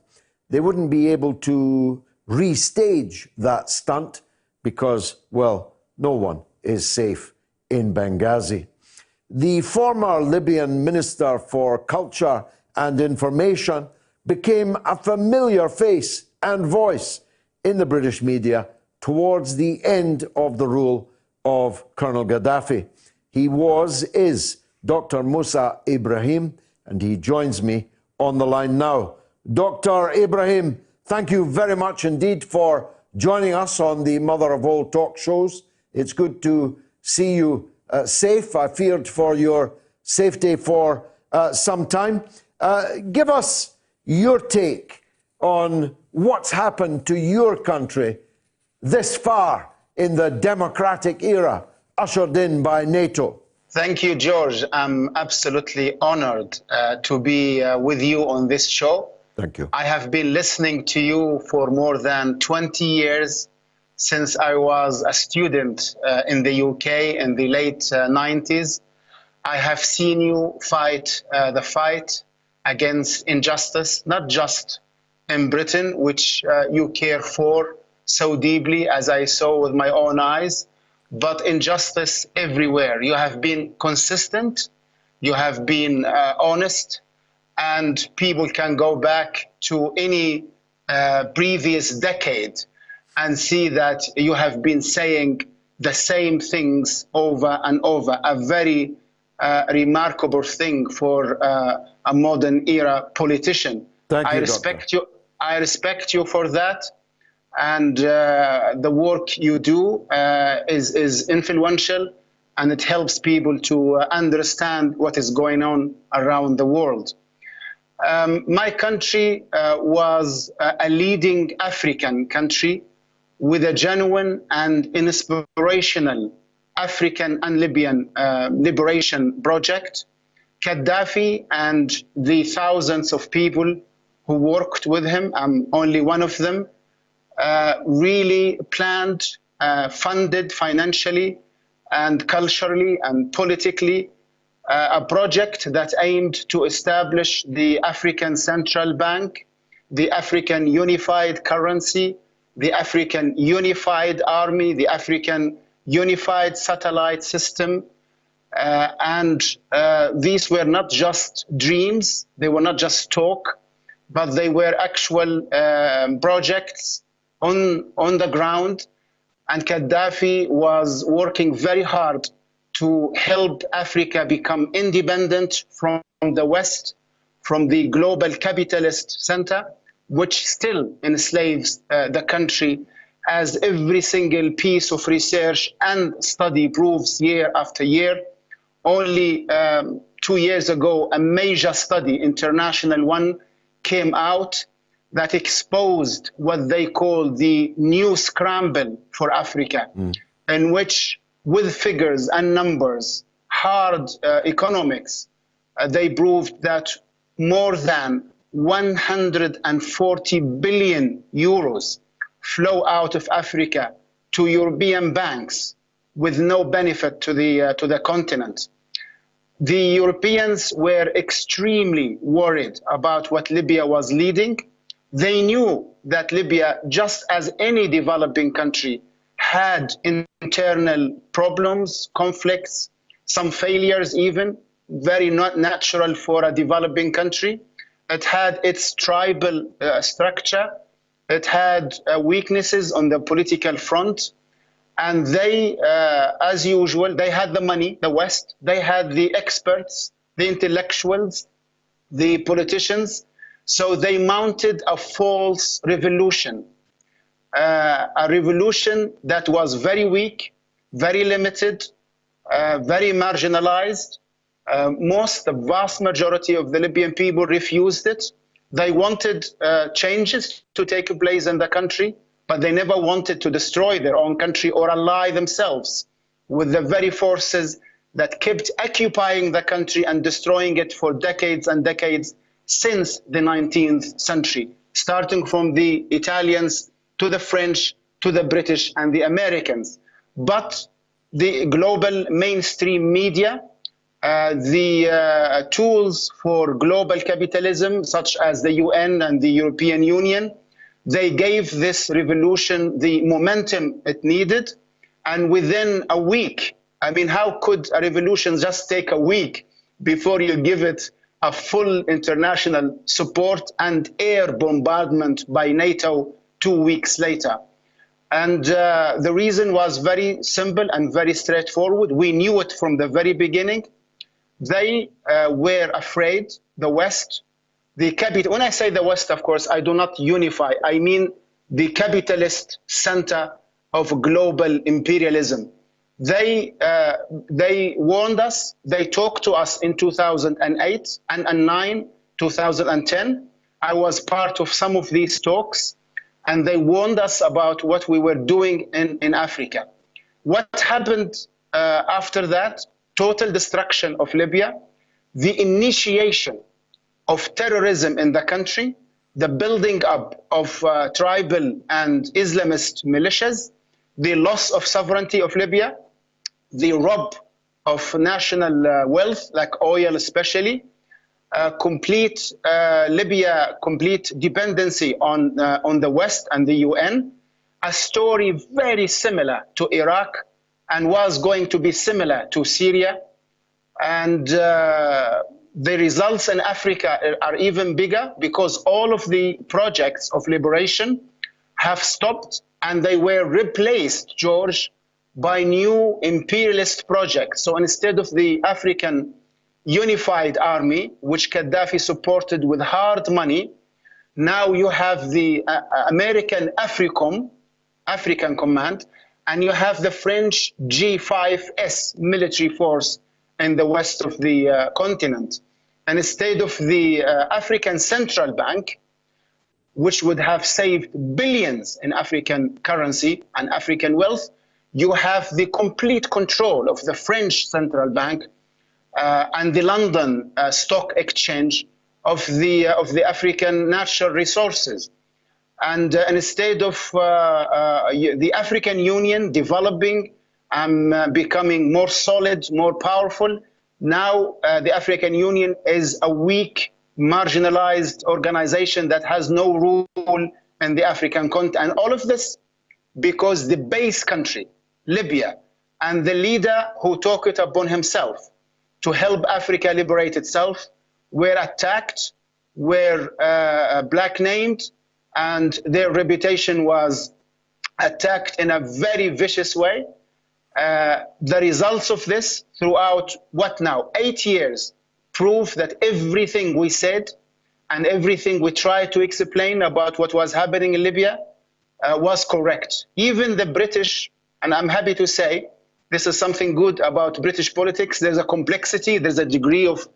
They wouldn't be able to restage that stunt because, well, no one is safe in Benghazi. The former Libyan Minister for Culture and Information became a familiar face and voice in the British media towards the end of the rule of Colonel Gaddafi. He is Dr. Moussa Ibrahim, and he joins me on the line now. Dr. Ibrahim, thank you very much indeed for joining us on the Mother of All Talk shows. It's good to see you safe. I feared for your safety for some time. Give us your take on what's happened to your country this far in the democratic era ushered in by NATO. Thank you, George. I'm absolutely honored to be with you on this show. Thank you. I have been listening to you for more than 20 years, since I was a student in the UK in the late 90s. I have seen you fight the fight against injustice, not just in Britain, which you care for so deeply, as I saw with my own eyes, but injustice everywhere. You have been consistent, you have been honest, and people can go back to any previous decade and see that you have been saying the same things over and over, a very remarkable thing for a modern era politician. Thank you, I respect you for that. And the work you do is influential, and it helps people to understand what is going on around the world. My country was a leading African country with a genuine and inspirational African and Libyan liberation project. Gaddafi and the thousands of people who worked with him, I'm only one of them, really planned, funded financially and culturally and politically a project that aimed to establish the African Central Bank, the African Unified Currency, the African Unified Army, the African Unified Satellite System. And these were not just dreams, they were not just talk, but they were actual projects on the ground. And Gaddafi was working very hard to help Africa become independent from the West, from the global capitalist center, which still enslaves the country, as every single piece of research and study proves year after year. Only 2 years ago, a major study, international one, came out that exposed what they call the new scramble for Africa, in which, with figures and numbers, hard economics, they proved that more than 140 billion euros flow out of Africa to European banks with no benefit to the continent. The Europeans were extremely worried about what Libya was leading. They knew that Libya, just as any developing country, had internal problems, conflicts, some failures even, very not natural for a developing country. It had its tribal structure. It had weaknesses on the political front. And they, as usual, they had the money, the West, they had the experts, the intellectuals, the politicians. So they mounted a false revolution, a revolution that was very weak, very limited, very marginalized. The vast majority of the Libyan people refused it. They wanted changes to take place in the country, but they never wanted to destroy their own country or ally themselves with the very forces that kept occupying the country and destroying it for decades and decades since the 19th century, starting from the Italians to the French to the British and the Americans. But the global mainstream media, the tools for global capitalism, such as the UN and the European Union, they gave this revolution the momentum it needed. And within a week, I mean, how could a revolution just take a week before you give it a full international support and air bombardment by NATO 2 weeks later? And the reason was very simple and very straightforward. We knew it from the very beginning. They were afraid, the West, the capital. When I say the West, of course, I do not unify. I mean the capitalist center of global imperialism. They warned us. They talked to us in 2008 and 2009, 2010. I was part of some of these talks, and they warned us about what we were doing in Africa. What happened after that? Total destruction of Libya, the initiation of terrorism in the country, the building up of tribal and Islamist militias, the loss of sovereignty of Libya, the rob of national wealth, like oil especially, complete dependency on the West and the UN, a story very similar to Iraq and was going to be similar to Syria. And the results in Africa are even bigger, because all of the projects of liberation have stopped and they were replaced, George, by new imperialist projects. So instead of the African Unified Army, which Gaddafi supported with hard money, now you have the American African Command, and you have the French G5S military force in the west of the continent. and instead of the African Central Bank, which would have saved billions in African currency and African wealth, you have the complete control of the French Central Bank and the London Stock Exchange of the African natural resources. And instead of the African Union developing and becoming more solid, more powerful, now the African Union is a weak, marginalized organization that has no rule in the African continent. And all of this because the base country, Libya, and the leader who took it upon himself to help Africa liberate itself were attacked, were black-named, and their reputation was attacked in a very vicious way. The results of this throughout, 8 years, prove that everything we said and everything we tried to explain about what was happening in Libya was correct. Even the British, and I'm happy to say, this is something good about British politics, there's a complexity, there's a degree of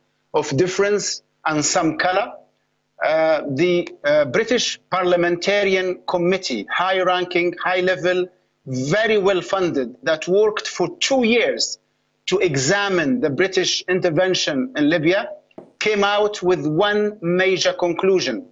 difference and some color. The British Parliamentarian Committee, high-ranking, high-level, very well-funded, that worked for 2 years to examine the British intervention in Libya, came out with one major conclusion,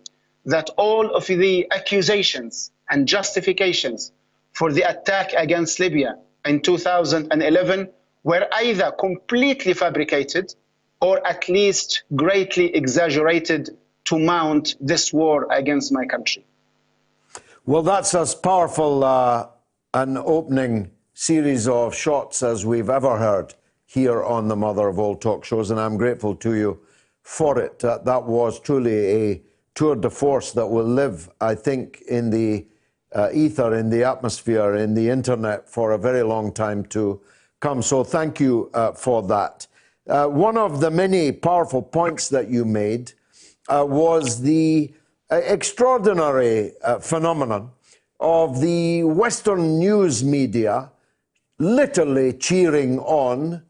that all of the accusations and justifications for the attack against Libya in 2011 were either completely fabricated or at least greatly exaggerated to mount this war against my country. Well, that's as powerful an opening series of shots as we've ever heard here on the Mother of All Talk Shows, and I'm grateful to you for it. That was truly a tour de force that will live, I think, in the ether, in the atmosphere, in the internet for a very long time to come. So thank you for that. One of the many powerful points that you made was the extraordinary phenomenon of the Western news media literally cheering on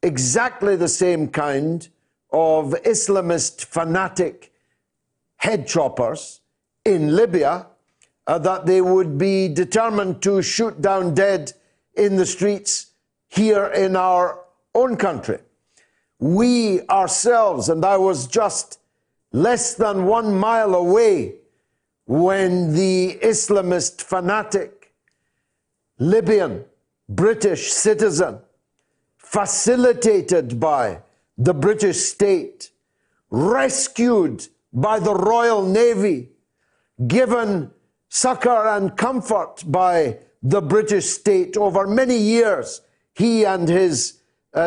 exactly the same kind of Islamist fanatic head choppers in Libya that they would be determined to shoot down dead in the streets here in our own country. We ourselves, and I was just less than 1 mile away when the Islamist fanatic Libyan British citizen, facilitated by the British state, rescued by the Royal Navy, given succor and comfort by the British state over many years, he and his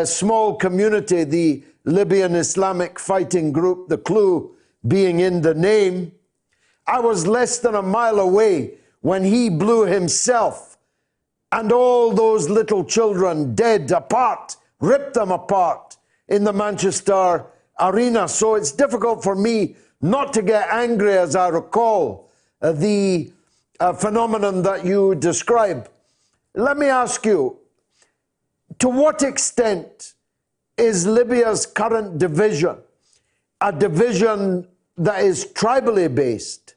small community, the Libyan Islamic Fighting Group, the clue being in the name. I was less than 1 mile away when he blew himself and all those little children dead apart, ripped them apart in the Manchester arena. So it's difficult for me not to get angry as I recall the phenomenon that you describe. Let me ask you, to what extent is Libya's current division a division that is tribally based?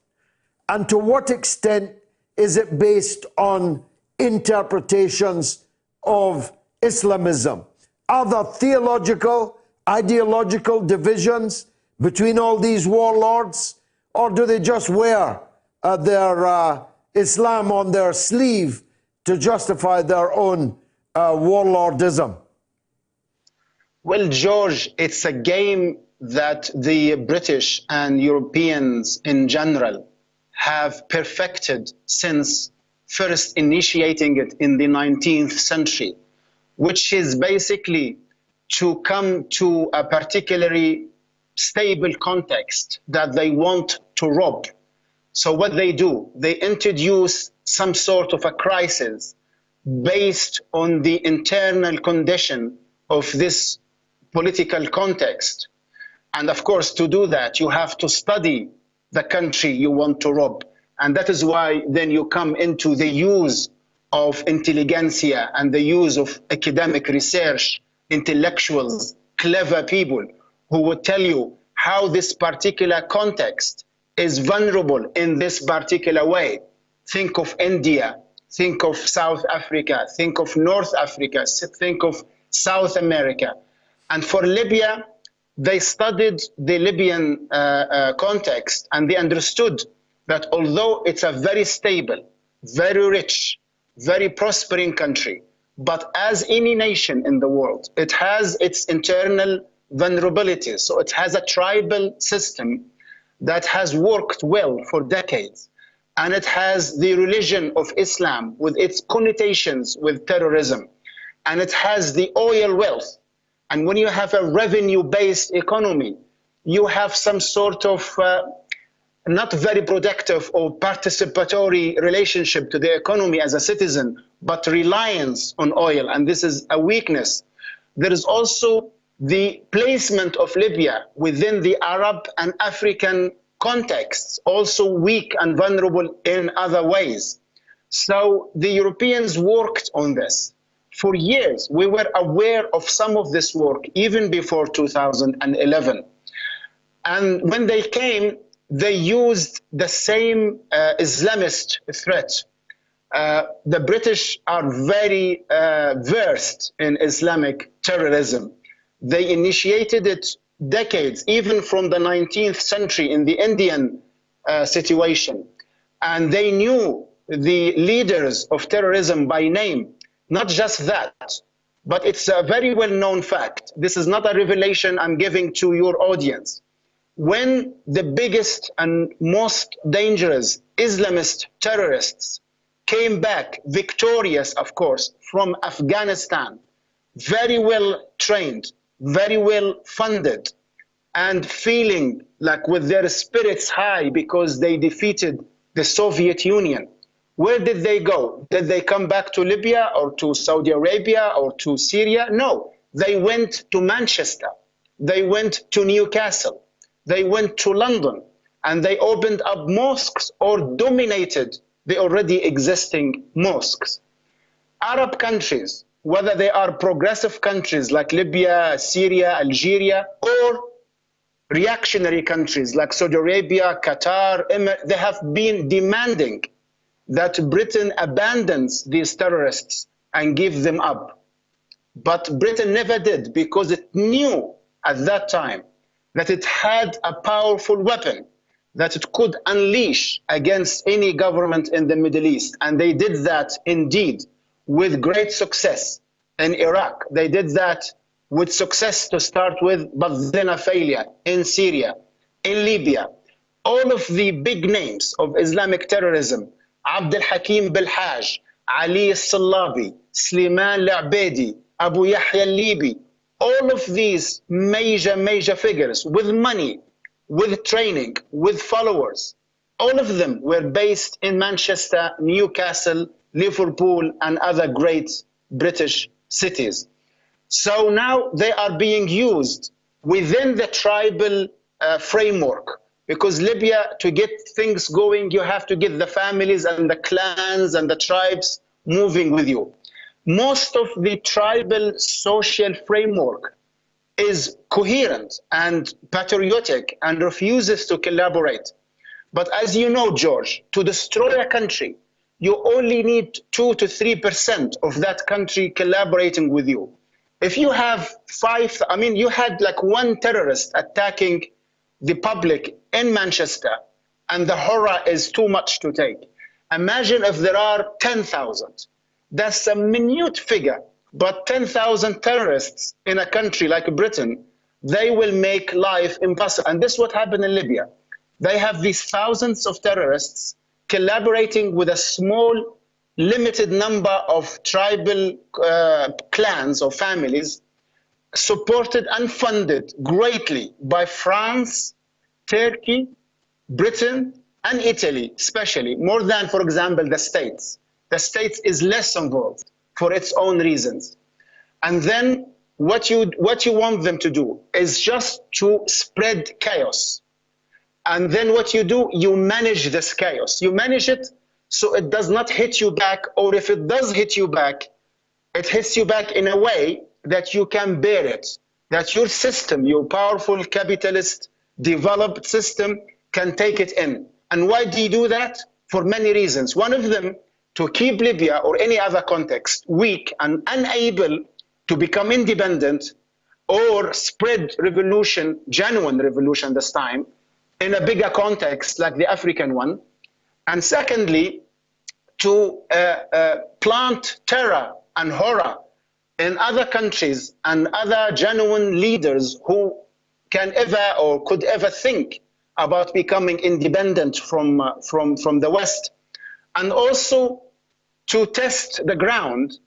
And to what extent is it based on interpretations of Islamism? Are there theological, ideological divisions between all these warlords? Or do they just wear their Islam on their sleeve to justify their own warlordism? Well, George, it's a game that the British and Europeans in general have perfected since first initiating it in the 19th century, which is basically to come to a particularly stable context that they want to rob. So what they do, they introduce some sort of a crisis based on the internal condition of this political context. And of course, to do that, you have to study the country you want to rob. And that is why then you come into the use of intelligentsia and the use of academic research, intellectuals, clever people who would tell you how this particular context is vulnerable in this particular way. Think of India, think of South Africa, think of North Africa, think of South America. And for Libya, they studied the Libyan context, and they understood that although it's a very stable, very rich, very prospering country, but as any nation in the world, it has its internal vulnerabilities. So it has a tribal system that has worked well for decades. And it has the religion of Islam with its connotations with terrorism. And it has the oil wealth. And when you have a revenue-based economy, you have some sort of not very productive or participatory relationship to the economy as a citizen, but reliance on oil. And this is a weakness. There is also the placement of Libya within the Arab and African contexts, also weak and vulnerable in other ways. So the Europeans worked on this. For years, we were aware of some of this work, even before 2011. And when they came, they used the same Islamist threat. The British are very versed in Islamic terrorism. They initiated it decades, even from the 19th century in the Indian situation. And they knew the leaders of terrorism by name. Not just that, but it's a very well-known fact. This is not a revelation I'm giving to your audience. When the biggest and most dangerous Islamist terrorists came back victorious, of course, from Afghanistan, very well trained, very well funded, and feeling like with their spirits high because they defeated the Soviet Union, where did they go? Did they come back to Libya or to Saudi Arabia or to Syria? No, they went to Manchester, they went to Newcastle, they went to London, and they opened up mosques or dominated the already existing mosques. Arab countries, whether they are progressive countries like Libya, Syria, Algeria, or reactionary countries like Saudi Arabia, Qatar, they have been demanding that Britain abandons these terrorists and give them up. But Britain never did, because it knew at that time that it had a powerful weapon that it could unleash against any government in the Middle East. And they did that indeed with great success in Iraq. They did that with success to start with, but then a failure in Syria, in Libya. All of the big names of Islamic terrorism, Abd al-Hakim Bilhaj, Ali al-Sallabi, Sliman al-Abedi, Abu Yahya al-Libi, all of these major figures with money, with training, with followers, all of them were based in Manchester, Newcastle, Liverpool, and other great British cities. So now they are being used within the tribal framework, because Libya, to get things going, you have to get the families and the clans and the tribes moving with you. Most of the tribal social framework is coherent and patriotic and refuses to collaborate. But as you know, George, to destroy a country, you only need 2 to 3% of that country collaborating with you. If you have you had like one terrorist attacking the public in Manchester, and the horror is too much to take. Imagine if there are 10,000. That's a minute figure, but 10,000 terrorists in a country like Britain, they will make life impossible. And this is what happened in Libya. They have these thousands of terrorists collaborating with a small, limited number of tribal clans or families, supported and funded greatly by France, Turkey, Britain, and Italy, especially, more than, for example, the States. The States is less involved for its own reasons. And then what you want them to do is just to spread chaos. And then what you do, you manage this chaos. You manage it so it does not hit you back, or if it does hit you back, it hits you back in a way that you can bear it. that your system, your powerful capitalist developed system, can take it in. And why do you do that? For many reasons. One of them, to keep Libya or any other context weak and unable to become independent or spread revolution, genuine revolution this time, in a bigger context like the African one. And secondly, to plant terror and horror in other countries and other genuine leaders who can ever or could ever think about becoming independent from the West. And also to test the ground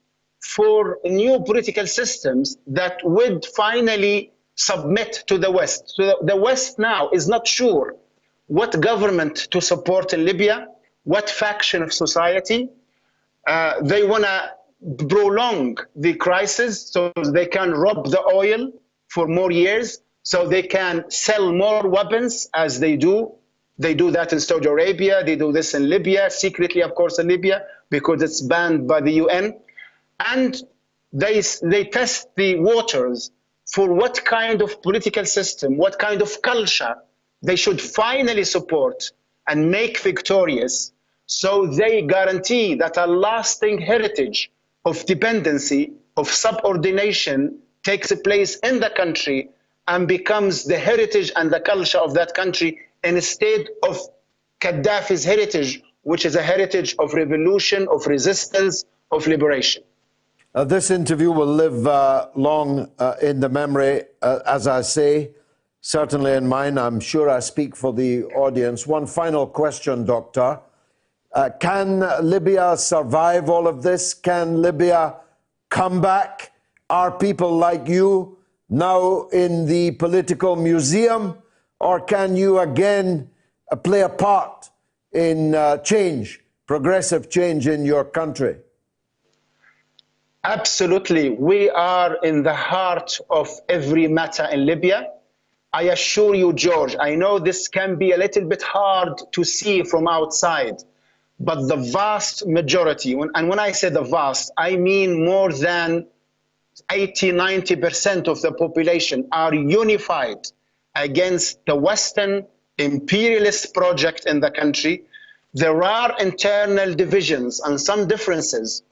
for new political systems that would finally submit to the West. So the West now is not sure what government to support in Libya, what faction of society. They want to prolong the crisis so they can rob the oil for more years, so they can sell more weapons as they do. They do that in Saudi Arabia, they do this in Libya, secretly, of course, in Libya, because it's banned by the UN. And they test the waters for what kind of political system, what kind of culture they should finally support and make victorious, so they guarantee that a lasting heritage of dependency, of subordination takes place in the country and becomes the heritage and the culture of that country, instead of Gaddafi's heritage, which is a heritage of revolution, of resistance, of liberation. This interview will live long in the memory, as I say, certainly in mine. I'm sure I speak for the audience. One final question, Doctor. Can Libya survive all of this? Can Libya come back? Are people like you now in the political museum? Or can you again play a part in change, progressive change in your country? Absolutely. We are in the heart of every matter in Libya. I assure you, George, I know this can be a little bit hard to see from outside, but the vast majority, and when I say the vast, I mean more than 80–90% of the population are unified against the Western imperialist project in the country. There are internal divisions and some differences.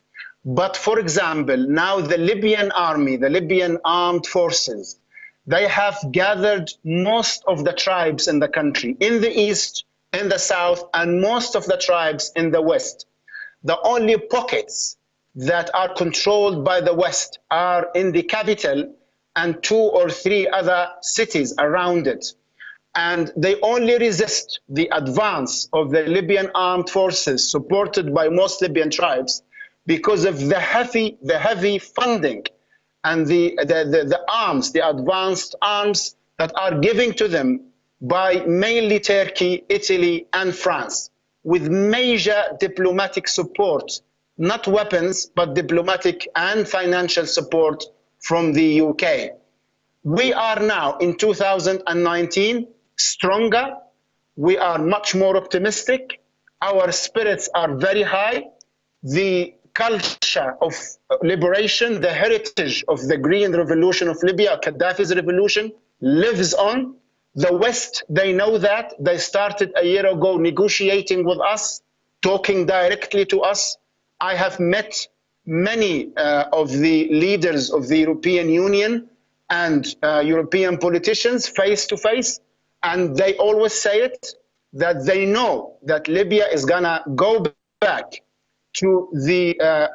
But for example, now the Libyan army, the Libyan armed forces, they have gathered most of the tribes in the country, in the east, in the south, and most of the tribes in the west. The only pockets that are controlled by the West are in the capital and 2 or 3 other cities around it. And they only resist the advance of the Libyan armed forces, supported by most Libyan tribes, because of the heavy funding and the arms, the advanced arms that are given to them by mainly Turkey, Italy, and France, with major diplomatic support, not weapons, but diplomatic and financial support from the UK. We are now in 2019 stronger. We are much more optimistic. Our spirits are very high. The culture of liberation, the heritage of the Green Revolution of Libya, Gaddafi's revolution, lives on. The West, they know that. They started a year ago negotiating with us, talking directly to us. I have met many of the leaders of the European Union and European politicians face to face, and they always say it, that they know that Libya is gonna go back to the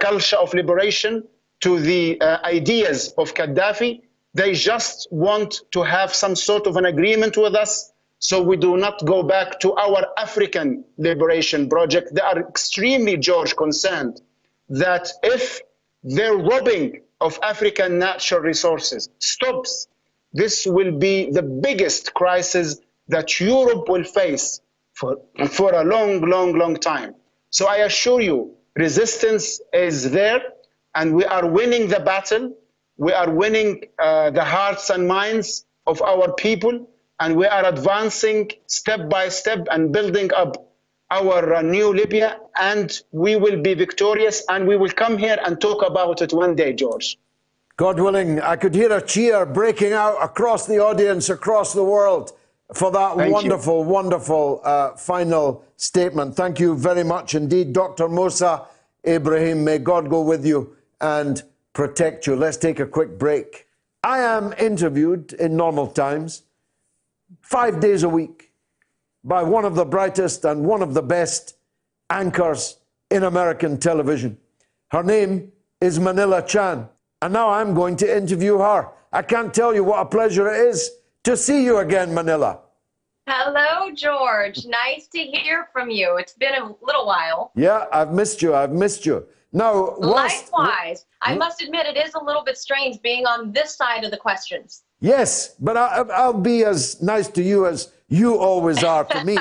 culture of liberation, to the ideas of Gaddafi. They just want to have some sort of an agreement with us, so we do not go back to our African liberation project. They are extremely, George, concerned that if their robbing of African natural resources stops, this will be the biggest crisis that Europe will face for a long time. So I assure you, resistance is there, and we are winning the battle. We are winning the hearts and minds of our people, and we are advancing step by step and building up our new Libya, and we will be victorious, and we will come here and talk about it one day, George. God willing, I could hear a cheer breaking out across the audience, across the world, for that wonderful final statement. Thank you very much indeed, Dr. Moussa. Ibrahim, may God go with you and protect you. Let's take a quick break. I am interviewed in normal times 5 days a week by one of the brightest and one of the best anchors in American television. Her name is Manila Chan. And now I'm going to interview her. I can't tell you what a pleasure it is to see you again, Manila. Hello, George. Nice to hear from you. It's been a little while. Yeah, I've missed you. I've missed you. Now, likewise, I must admit it is a little bit strange being on this side of the questions. Yes, but I'll be as nice to you as you always are to me.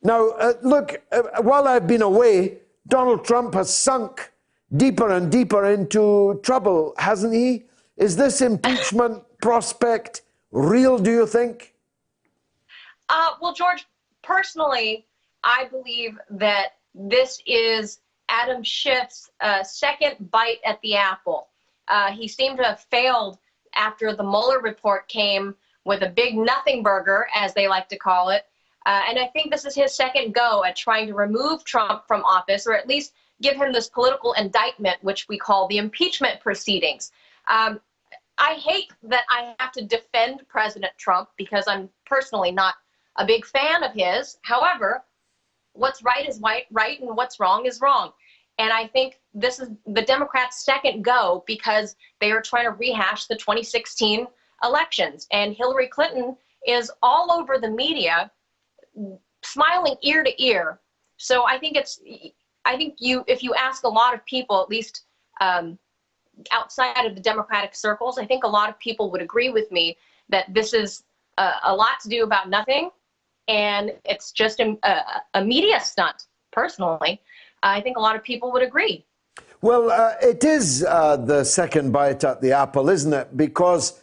Now, look, while I've been away, Donald Trump has sunk deeper and deeper into trouble, hasn't he? Is this impeachment prospect real, do you think? Well, George, personally, I believe that this is Adam Schiff's second bite at the apple. He seemed to have failed after the Mueller report came with a big nothing burger, as they like to call it. And I think this is his second go at trying to remove Trump from office, or at least give him this political indictment, which we call the impeachment proceedings. I hate that I have to defend President Trump because I'm personally not a big fan of his. However, what's right is right and what's wrong is wrong. And I think this is the Democrats' second go because they are trying to rehash the 2016 elections. And Hillary Clinton is all over the media, smiling ear to ear. So I think if you ask a lot of people, at least outside of the Democratic circles, I think a lot of people would agree with me that this is a lot to do about nothing, and it's just a media stunt. Personally, I think a lot of people would agree. Well, it is the second bite at the apple, isn't it? Because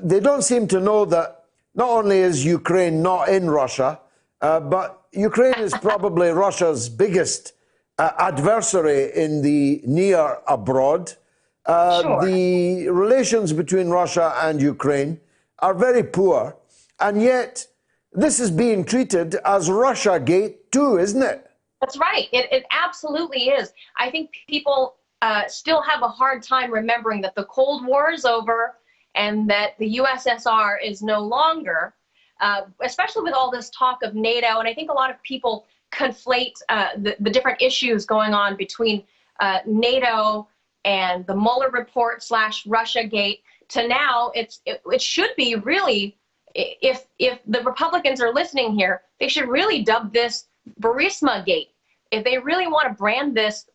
they don't seem to know that not only is Ukraine not in Russia, but Ukraine is probably Russia's biggest adversary in the near abroad. Sure. The relations between Russia and Ukraine are very poor, and yet this is being treated as Russiagate too, isn't it? That's right. It absolutely is. I think people still have a hard time remembering that the Cold War is over and that the USSR is no longer, especially with all this talk of NATO. And I think a lot of people conflate the different issues going on between NATO and the Mueller report / Russiagate to now. It should be really, if the Republicans are listening here, they should really dub this Burisma Gate. If they really want to brand this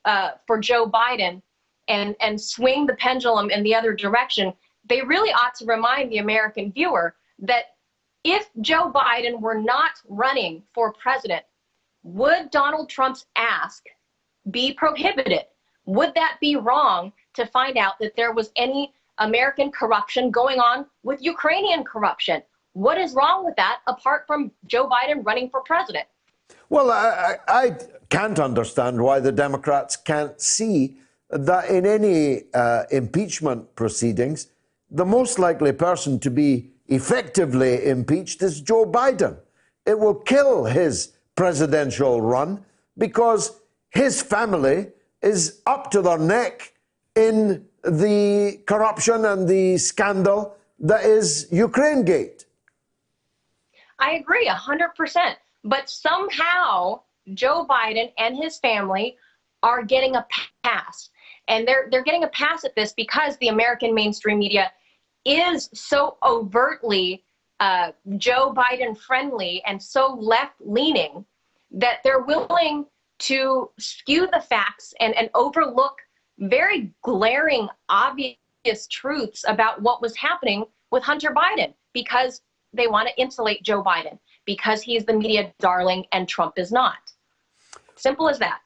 for Joe Biden and swing the pendulum in the other direction, they really ought to remind the American viewer that if Joe Biden were not running for president, would Donald Trump's ask be prohibited? Would that be wrong to find out that there was any American corruption going on with Ukrainian corruption? What is wrong with that apart from Joe Biden running for president? Well, I can't understand why the Democrats can't see that in any impeachment proceedings, the most likely person to be effectively impeached is Joe Biden. It will kill his presidential run because his family is up to their neck in the corruption and the scandal that is Ukraine-gate. I agree 100%. But somehow Joe Biden and his family are getting a pass. And they're getting a pass at this because the American mainstream media is so overtly Joe Biden friendly and so left leaning that they're willing to skew the facts and overlook very glaring, obvious truths about what was happening with Hunter Biden because they want to insulate Joe Biden because he's the media darling and Trump is not. Simple as that.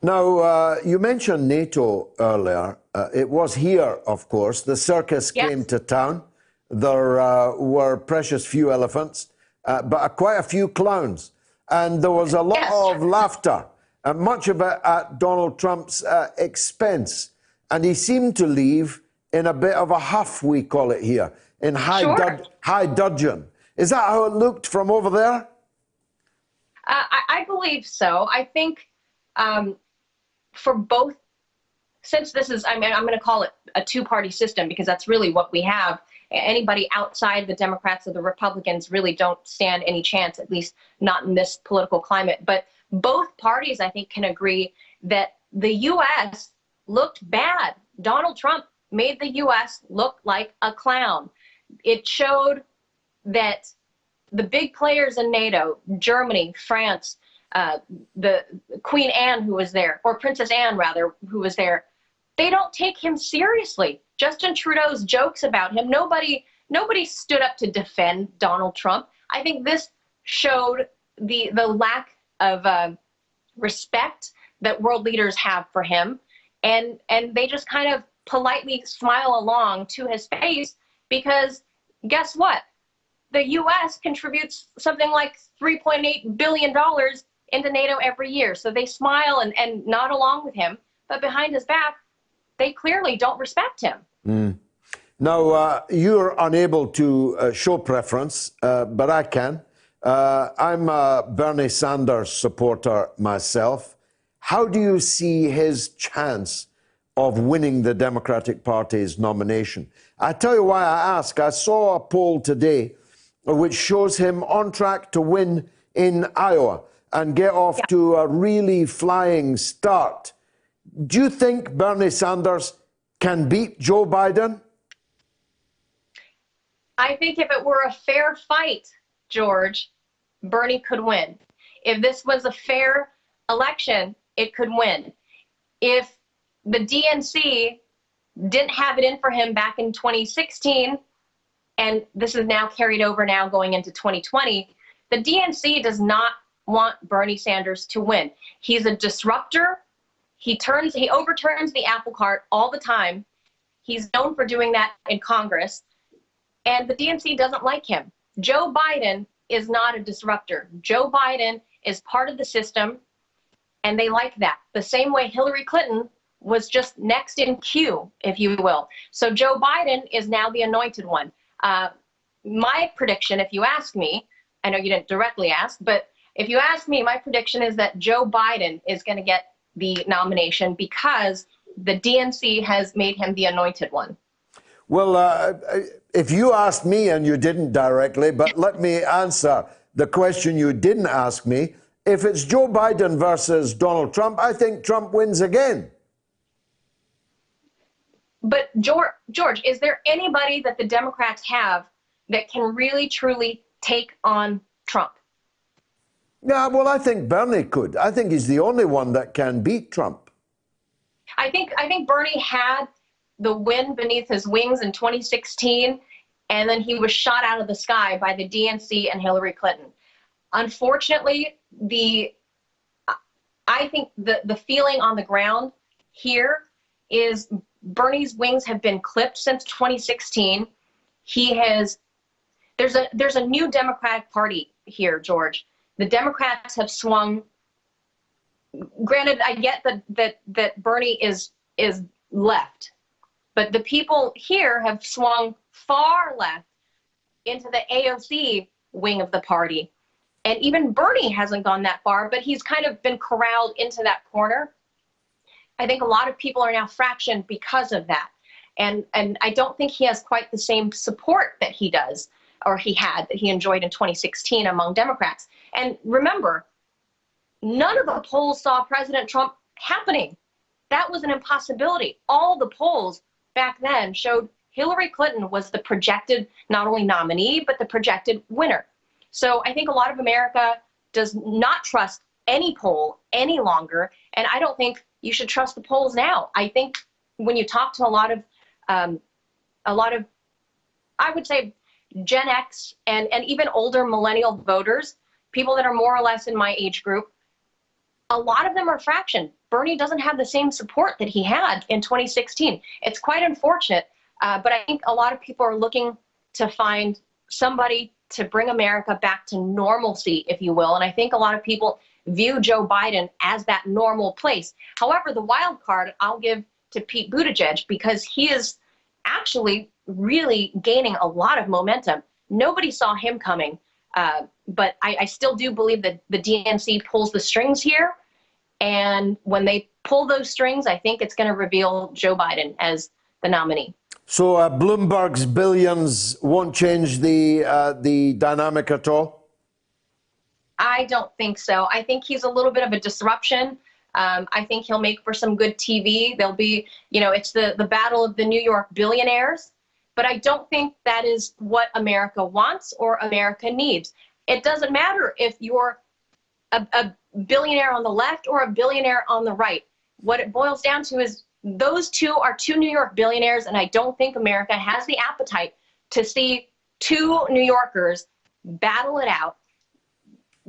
Now, you mentioned NATO earlier. It was here, of course. The circus came to town. There were precious few elephants, but quite a few clowns. And there was a lot of laughter, much of it at Donald Trump's expense. And he seemed to leave in a bit of a huff, we call it here, in high dudgeon. Is that how it looked from over there? I believe so. I think for both, since this is, I'm going to call it a two-party system because that's really what we have. Anybody outside the Democrats or the Republicans really don't stand any chance, at least not in this political climate. But both parties, I think, can agree that the U.S. looked bad. Donald Trump made the U.S. look like a clown. It showed that the big players in NATO, Germany, France, the Queen Anne who was there, or Princess Anne rather, who was there, they don't take him seriously. Justin Trudeau's jokes about him, nobody stood up to defend Donald Trump. I think this showed the lack of respect that world leaders have for him, and they just kind of politely smile along to his face because guess what? The U.S. contributes something like $3.8 billion into NATO every year. So they smile and nod along with him, but behind his back, they clearly don't respect him. Mm. Now, you're unable to show preference, but I can. I'm a Bernie Sanders supporter myself. How do you see his chance of winning the Democratic Party's nomination? I tell you why I ask. I saw a poll today which shows him on track to win in Iowa and get off to a really flying start. Do you think Bernie Sanders can beat Joe Biden? I think if it were a fair fight, George, Bernie could win. If this was a fair election, it could win. If the DNC didn't have it in for him back in 2016, and this is now carried over now going into 2020, the DNC does not want Bernie Sanders to win. He's a disruptor. He overturns the apple cart all the time. He's known for doing that in Congress, and the DNC doesn't like him. Joe Biden is not a disruptor. Joe Biden is part of the system, and they like that. The same way Hillary Clinton was just next in queue, if you will. So Joe Biden is now the anointed one. My prediction, if you ask me, I know you didn't directly ask, but if you ask me, my prediction is that Joe Biden is going to get the nomination because the DNC has made him the anointed one. Well, if you asked me and you didn't directly, but let me answer the question you didn't ask me. If it's Joe Biden versus Donald Trump, I think Trump wins again. But George, is there anybody that the Democrats have that can really, truly take on Trump? Yeah, well, I think Bernie could. I think he's the only one that can beat Trump. I think Bernie had the wind beneath his wings in 2016, and then he was shot out of the sky by the DNC and Hillary Clinton. Unfortunately, I think the feeling on the ground here is Bernie's wings have been clipped since 2016. There's a new Democratic Party here, George. The Democrats have swung. Granted, I get that Bernie is left, but the people here have swung far left into the AOC wing of the party. And even Bernie hasn't gone that far, but he's kind of been corralled into that corner. I think a lot of people are now fractioned because of that. And I don't think he has quite the same support that he does, or that he enjoyed in 2016 among Democrats. And remember, none of the polls saw President Trump happening. That was an impossibility. All the polls back then showed Hillary Clinton was the projected not only nominee, but the projected winner. So I think a lot of America does not trust any poll any longer. And I don't think you should trust the polls now. I think when you talk to a lot of, I would say, Gen X and even older millennial voters, people that are more or less in my age group, a lot of them are fractioned. Bernie doesn't have the same support that he had in 2016. It's quite unfortunate, but I think a lot of people are looking to find somebody to bring America back to normalcy, if you will. And I think a lot of people view Joe Biden as that normal place. However, the wild card I'll give to Pete Buttigieg, because he is actually really gaining a lot of momentum. Nobody saw him coming, but I still do believe that the DNC pulls the strings here. And when they pull those strings, I think it's going to reveal Joe Biden as the nominee. So Bloomberg's billions won't change the dynamic at all? I don't think so. I think he's a little bit of a disruption. I think he'll make for some good TV. There'll be, it's the battle of the New York billionaires. But I don't think that is what America wants or America needs. It doesn't matter if you're a billionaire on the left or a billionaire on the right. What it boils down to is those two are two New York billionaires, and I don't think America has the appetite to see two New Yorkers battle it out.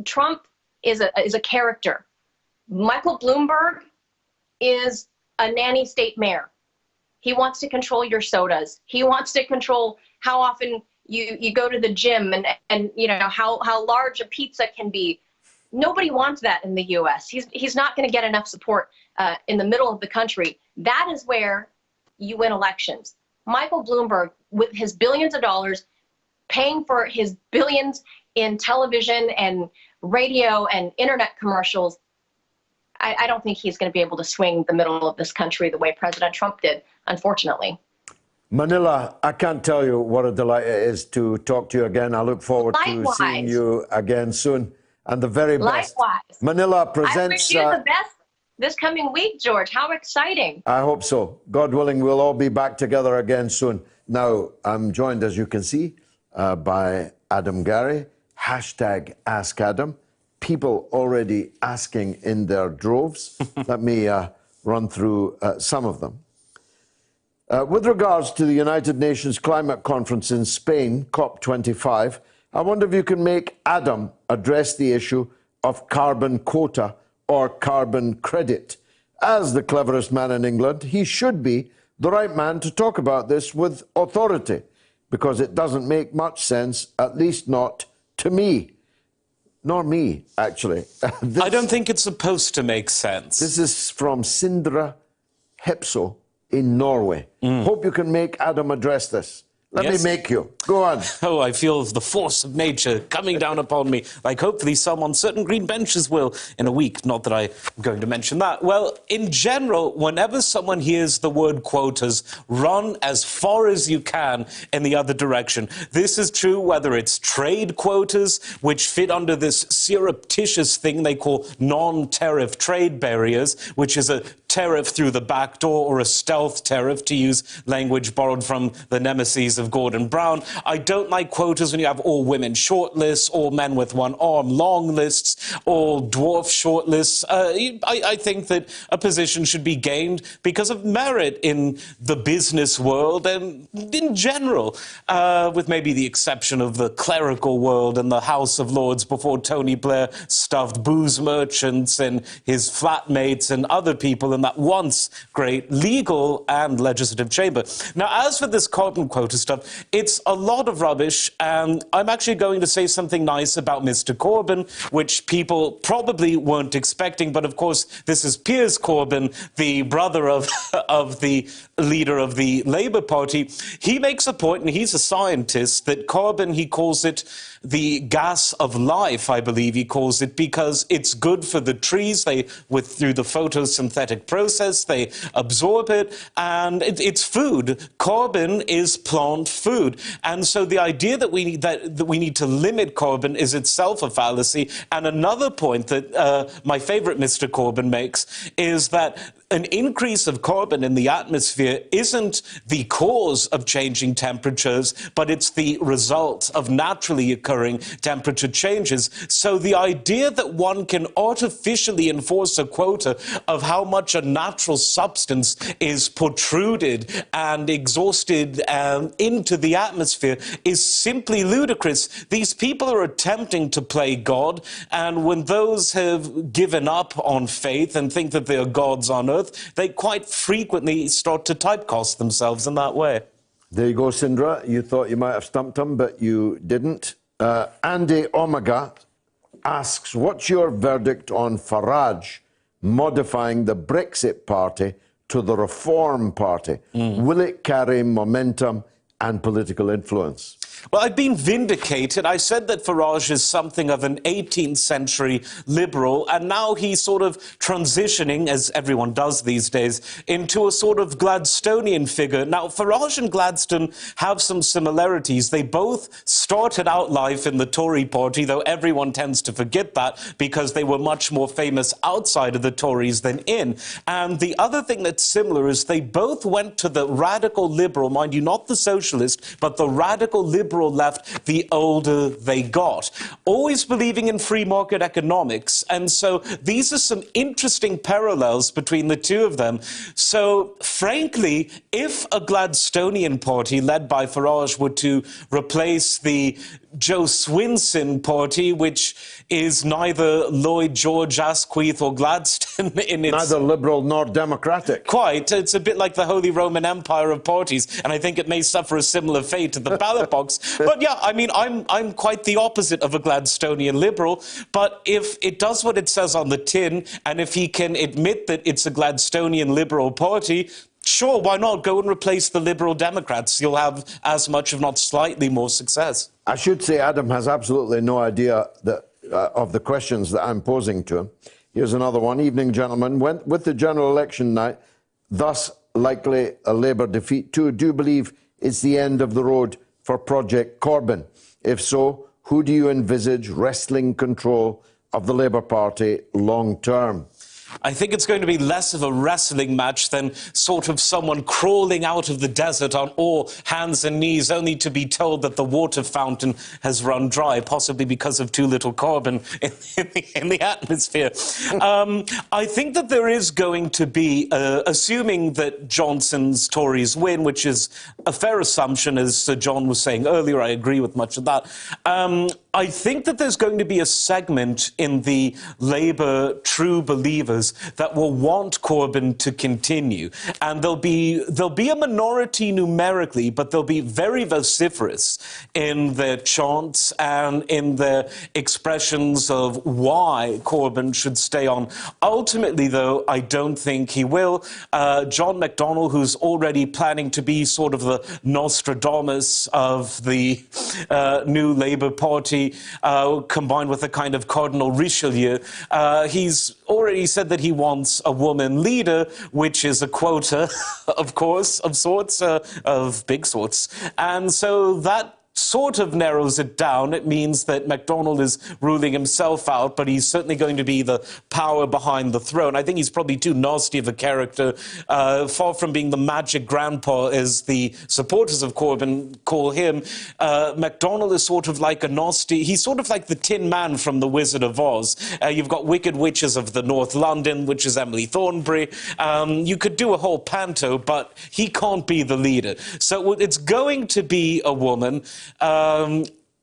Trump is a character. Michael Bloomberg is a nanny state mayor. He wants to control your sodas. He wants to control how often you go to the gym and how large a pizza can be. Nobody wants that in the U.S. He's not going to get enough support in the middle of the country. That is where you win elections. Michael Bloomberg, with his billions of dollars, paying for his billions in television and radio and internet commercials, I don't think he's going to be able to swing the middle of this country the way President Trump did, unfortunately. Manila, I can't tell you what a delight it is to talk to you again. I look forward Likewise. to seeing you again soon. And the very best. Likewise. Manila I presents... wish you the best this coming week, George. How exciting. I hope so. God willing, we'll all be back together again soon. Now, I'm joined, as you can see, by Adam Garrie, hashtag Ask Adam. People already asking in their droves. Let me run through some of them. With regards to the United Nations Climate Conference in Spain, COP25, I wonder if you can make Adam address the issue of carbon quota or carbon credit. As the cleverest man in England, he should be the right man to talk about this with authority, because it doesn't make much sense, at least not to me. Nor me, actually. I don't think it's supposed to make sense. This is from Sindre Hepso in Norway. Hope you can make Adam address this. Let me make you. Go on. Oh, I feel the force of nature coming down upon me, like hopefully some on certain green benches will in a week. Not that I'm going to mention that. Well, in general, whenever someone hears the word quotas, run as far as you can in the other direction. This is true whether it's trade quotas, which fit under this surreptitious thing they call non-tariff trade barriers, which is a tariff through the back door, or a stealth tariff, to use language borrowed from the nemesis of Gordon Brown. I don't like quotas when you have all women short lists, all men with one arm long lists, all dwarf short lists. I think that a position should be gained because of merit in the business world and in general, with maybe the exception of the clerical world and the House of Lords before Tony Blair stuffed booze merchants and his flatmates and other people in that once great legal and legislative chamber. Now, as for this carbon quota stuff, it's a lot of rubbish, and I'm actually going to say something nice about Mr. Corbyn, which people probably weren't expecting, but of course, this is Piers Corbyn, the brother of the leader of the Labour Party. He makes a point, and he's a scientist, that carbon, he calls it the gas of life, I believe he calls it, because it's good for the trees. Through the photosynthetic process, they absorb it, and it's food. Carbon is plant food. And so the idea that we need to limit carbon is itself a fallacy. And another point that my favorite Mr. Corbyn makes is that an increase of carbon in the atmosphere isn't the cause of changing temperatures, but it's the result of naturally occurring temperature changes. So the idea that one can artificially enforce a quota of how much a natural substance is protruded and exhausted into the atmosphere is simply ludicrous. These people are attempting to play God, and when those have given up on faith and think that they are gods on earth, they quite frequently start to typecast themselves in that way. There you go, Sindra. You thought you might have stumped him, but you didn't. Andy Omega asks, what's your verdict on Farage modifying the Brexit party to the Reform Party. Will it carry momentum and political influence? Well, I've been vindicated. I said that Farage is something of an 18th century liberal, and now he's sort of transitioning, as everyone does these days, into a sort of Gladstonian figure. Now, Farage and Gladstone have some similarities. They both started out life in the Tory party, though everyone tends to forget that because they were much more famous outside of the Tories than in. And the other thing that's similar is they both went to the radical liberal, mind you, not the socialist, but the radical liberal left the older they got, always believing in free market economics. And so these are some interesting parallels between the two of them. So frankly, if a Gladstonian party led by Farage were to replace the Joe Swinson party, which is neither Lloyd George, Asquith or Gladstone in its... Neither liberal nor democratic. Quite. It's a bit like the Holy Roman Empire of parties, and I think it may suffer a similar fate at the ballot box. But yeah, I mean, I'm quite the opposite of a Gladstonian liberal, but if it does what it says on the tin, and if he can admit that it's a Gladstonian liberal party, sure, why not go and replace the Liberal Democrats? You'll have as much, if not slightly more success. I should say Adam has absolutely no idea that, of the questions that I'm posing to him. Here's another one. Evening, gentlemen. With the general election night, thus likely a Labour defeat too, do you believe it's the end of the road for Project Corbyn? If so, who do you envisage wresting control of the Labour Party long term? I think it's going to be less of a wrestling match than sort of someone crawling out of the desert on all hands and knees only to be told that the water fountain has run dry, possibly because of too little carbon in the atmosphere. I think that there is going to be, assuming that Johnson's Tories win, which is a fair assumption, as Sir John was saying earlier, I agree with much of that. I think that there's going to be a segment in the Labour true believers that will want Corbyn to continue. And there'll be a minority numerically, but they'll be very vociferous in their chants and in their expressions of why Corbyn should stay on. Ultimately, though, I don't think he will. John McDonnell, who's already planning to be sort of the Nostradamus of the new Labour Party, combined with a kind of Cardinal Richelieu, he's already said that he wants a woman leader, which is a quota, of course, of sorts, of big sorts. And so that sort of narrows it down. It means that MacDonald is ruling himself out, but he's certainly going to be the power behind the throne. I think he's probably too nasty of a character. Far from being the magic grandpa, as the supporters of Corbyn call him, MacDonald is sort of like a nasty... He's sort of like the Tin Man from The Wizard of Oz. You've got Wicked Witches of the North London, which is Emily Thornberry. You could do a whole panto, but he can't be the leader. So it's going to be a woman.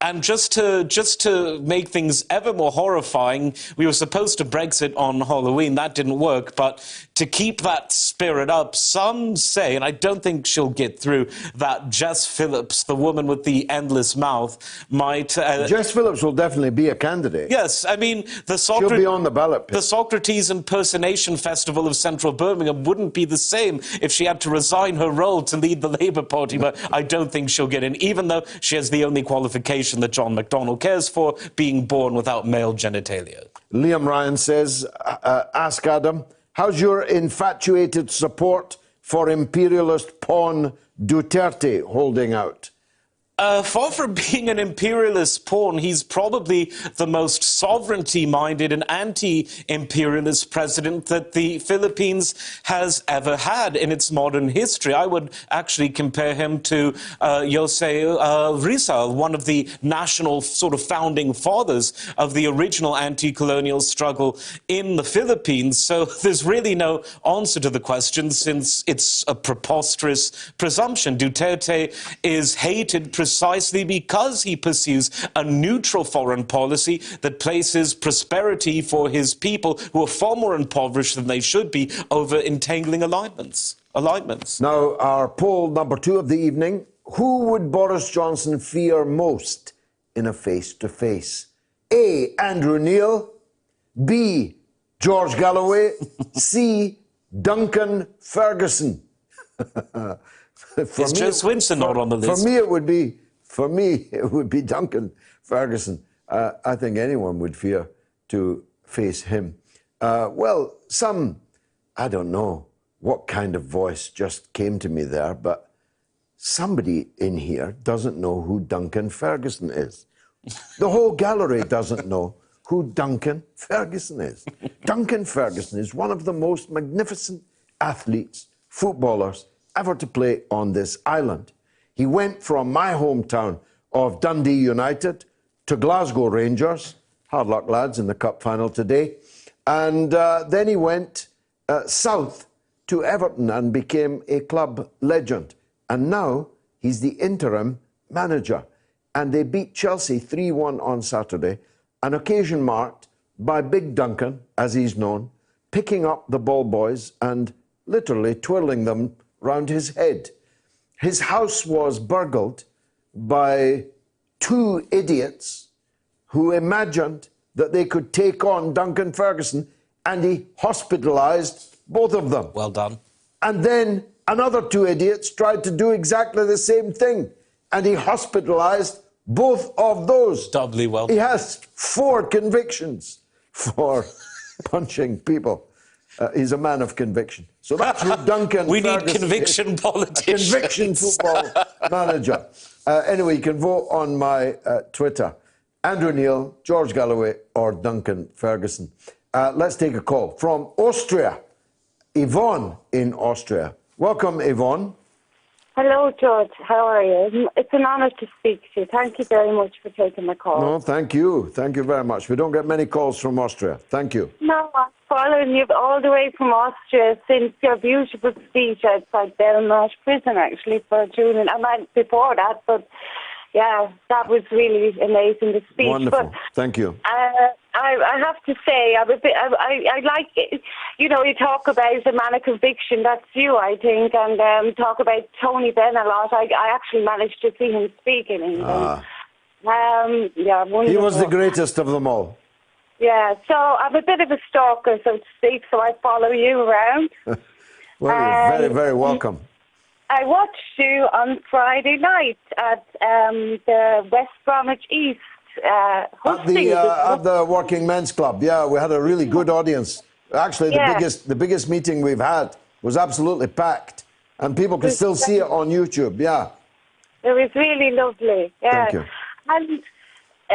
And just to make things ever more horrifying, we were supposed to Brexit on Halloween. That didn't work. But to keep that spirit up, some say, and I don't think she'll get through, that Jess Phillips, the woman with the endless mouth, might... Jess Phillips will definitely be a candidate. Yes, I mean... She'll be on the ballot. The Socrates Impersonation Festival of Central Birmingham wouldn't be the same if she had to resign her role to lead the Labour Party, but I don't think she'll get in, even though she has the only qualification that John McDonnell cares for, being born without male genitalia. Liam Ryan says, ask Adam, how's your infatuated support for imperialist pawn Duterte holding out? Far from being an imperialist pawn, he's probably the most sovereignty-minded and anti-imperialist president that the Philippines has ever had in its modern history. I would actually compare him to Jose Rizal, one of the national sort of founding fathers of the original anti-colonial struggle in the Philippines. So there's really no answer to the question, since it's a preposterous presumption. Duterte is hated precisely because he pursues a neutral foreign policy that places prosperity for his people, who are far more impoverished than they should be, over entangling alignments. Now, our poll number 2 of the evening: who would Boris Johnson fear most in a face-to-face? A, Andrew Neil; B, George Galloway; C, Duncan Ferguson. Is Joe Swinson not on the list? For me, it would be Duncan Ferguson. I think anyone would fear to face him. Well, I don't know what kind of voice just came to me there, but somebody in here doesn't know who Duncan Ferguson is. The whole gallery doesn't know who Duncan Ferguson is. Duncan Ferguson is one of the most magnificent athletes, footballers, ever to play on this island. He went from my hometown of Dundee United to Glasgow Rangers. Hard luck, lads, in the cup final today. And then he went south to Everton and became a club legend. And now he's the interim manager. And they beat Chelsea 3-1 on Saturday, an occasion marked by Big Duncan, as he's known, picking up the ball boys and literally twirling them round his head. His house was burgled by two idiots who imagined that they could take on Duncan Ferguson, and he hospitalised both of them. Well done. And then another two idiots tried to do exactly the same thing, and he hospitalised both of those. Doubly well done. He has 4 convictions for punching people. He's a man of conviction. So that's who Duncan We Ferguson need conviction is. politicians. A conviction football manager. Anyway, you can vote on my Twitter. Andrew Neil, George Galloway, or Duncan Ferguson. Let's take a call from Austria. Yvonne in Austria. Welcome, Yvonne. Hello, George. How are you? It's an honour to speak to you. Thank you very much for taking my call. No, thank you. Thank you very much. We don't get many calls from Austria. Thank you. No, I'm following you all the way from Austria since your beautiful speech outside Belmarsh Prison, actually, for June. I meant before that, but yeah, that was really amazing, the speech. Wonderful. But, thank you. I have to say, I like, you talk about a man of conviction, that's you, I think, and talk about Tony Benn a lot. I actually managed to see him speak in England. Yeah, wonderful. He was the greatest of them all. Yeah, so I'm a bit of a stalker, so to speak, so I follow you around. Well, you're very, very welcome. I watched you on Friday night at the West Bromwich East at the Working Men's Club. Yeah, we had a really good audience. Actually, the biggest meeting we've had was absolutely packed, and people can still see it on YouTube. Yeah, it was really lovely. Yeah, thank you. And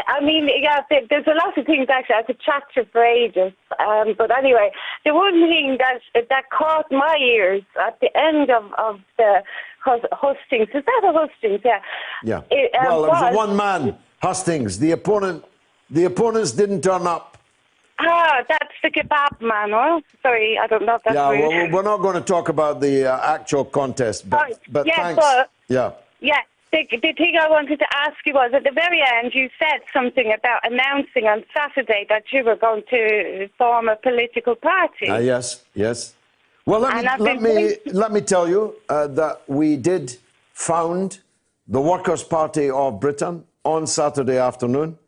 I mean, yeah, there's a lot of things actually I could chat to for ages. But anyway, the one thing that caught my ears at the end of the hustings, is that a hustings? Yeah. Yeah. It was a one-man hustings. The opponents didn't turn up. That's the kebab man, or? Sorry, I don't know if that's rude. Well, we're not going to talk about the actual contest, but thanks. Yeah. The thing I wanted to ask you was, at the very end, you said something about announcing on Saturday that you were going to form a political party. Yes. Well, let me tell you that we did found the Workers' Party of Britain on Saturday afternoon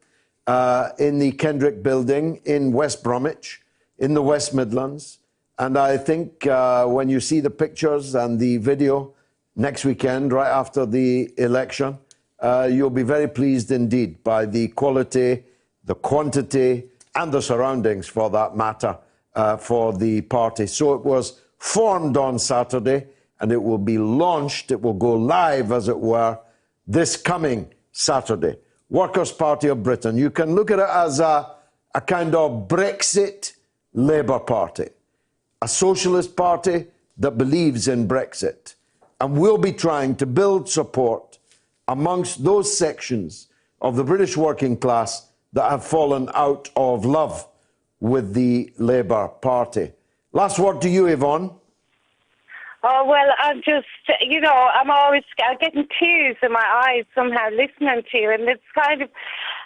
in the Kendrick Building in West Bromwich, in the West Midlands. And I think when you see the pictures and the video next weekend, right after the election, you'll be very pleased indeed by the quality, the quantity, and the surroundings, for that matter, for the party. So it was formed on Saturday, and it will be launched, it will go live, as it were, this coming Saturday. Workers' Party of Britain. You can look at it as a kind of Brexit Labour Party, a socialist party that believes in Brexit. And we'll be trying to build support amongst those sections of the British working class that have fallen out of love with the Labour Party. Last word to you, Yvonne. Oh, well, I'm just, I'm always getting tears in my eyes somehow listening to you. And it's kind of,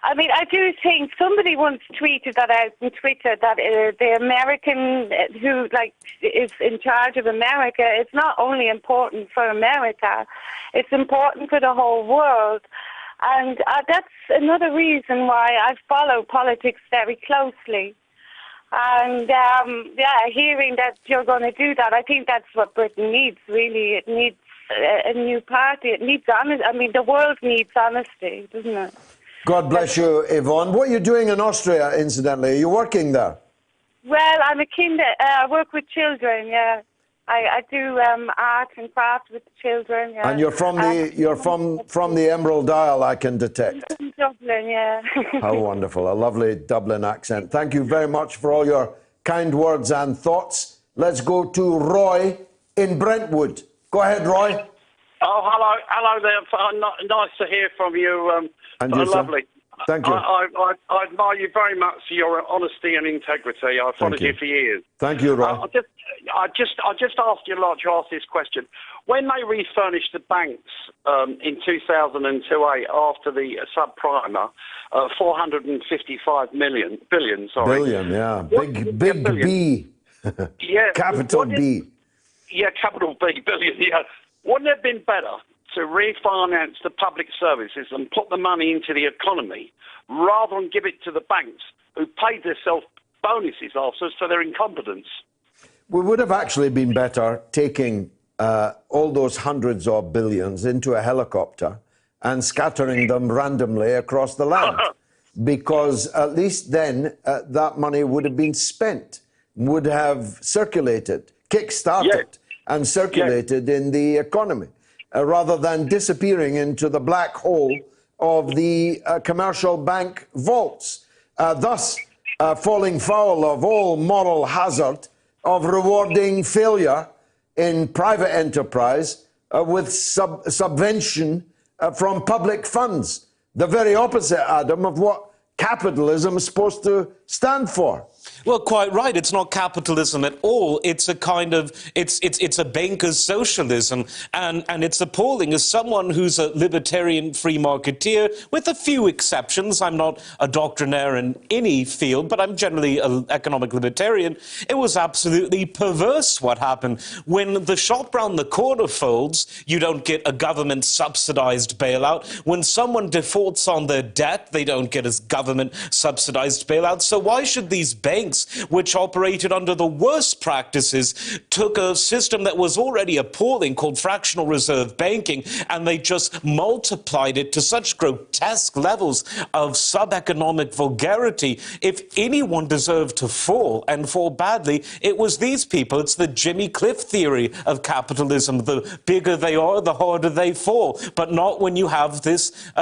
I mean, I do think somebody once tweeted that out on Twitter that the American who, is in charge of America, it's not only important for America, it's important for the whole world. And that's another reason why I follow politics very closely. And hearing that you're going to do that, I think that's what Britain needs. Really, it needs a new party. It needs honesty. I mean, the world needs honesty, doesn't it? God bless you, Yvonne. What are you doing in Austria, incidentally? Are you working there? Well, I'm a I work with children. Yeah, I do art and craft with the children. Yeah. And you're from the Emerald Isle, I can detect. From Dublin, yeah. How wonderful. A lovely Dublin accent. Thank you very much for all your kind words and thoughts. Let's go to Roy in Brentwood. Go ahead, Roy. Oh, hello there. Nice to hear from you. And you, lovely. Sir. Thank you. I admire you very much for your honesty and integrity. I've followed you for years. Thank you, Roy. I just asked you, like, to ask this question. When they refurnished the banks in 2002 after the subprimer, 455 billion. Yeah. Big B. Yeah. Capital B. Yeah, capital B, billion, yeah. Wouldn't it have been better to refinance the public services and put the money into the economy rather than give it to the banks who paid themselves bonuses afterwards for their incompetence? We would have actually been better taking all those hundreds of billions into a helicopter and scattering them randomly across the land, because at least then that money would have been spent, would have circulated, kick-started and circulated in the economy, rather than disappearing into the black hole of the commercial bank vaults, thus falling foul of all moral hazard of rewarding failure in private enterprise with subvention from public funds. The very opposite, Adam, of what capitalism is supposed to stand for. Well, quite right. It's not capitalism at all. It's a kind of, it's a banker's socialism. And it's appalling. As someone who's a libertarian free marketeer, with a few exceptions, I'm not a doctrinaire in any field, but I'm generally an economic libertarian, it was absolutely perverse what happened. When the shop round the corner folds, you don't get a government-subsidized bailout. When someone defaults on their debt, they don't get a government-subsidized bailout. So why should these banks, which operated under the worst practices, took a system that was already appalling called fractional reserve banking, and they just multiplied it to such grotesque levels of sub-economic vulgarity? If anyone deserved to fall, and fall badly, it was these people. It's the Jimmy Cliff theory of capitalism. The bigger they are, the harder they fall. But not when you have this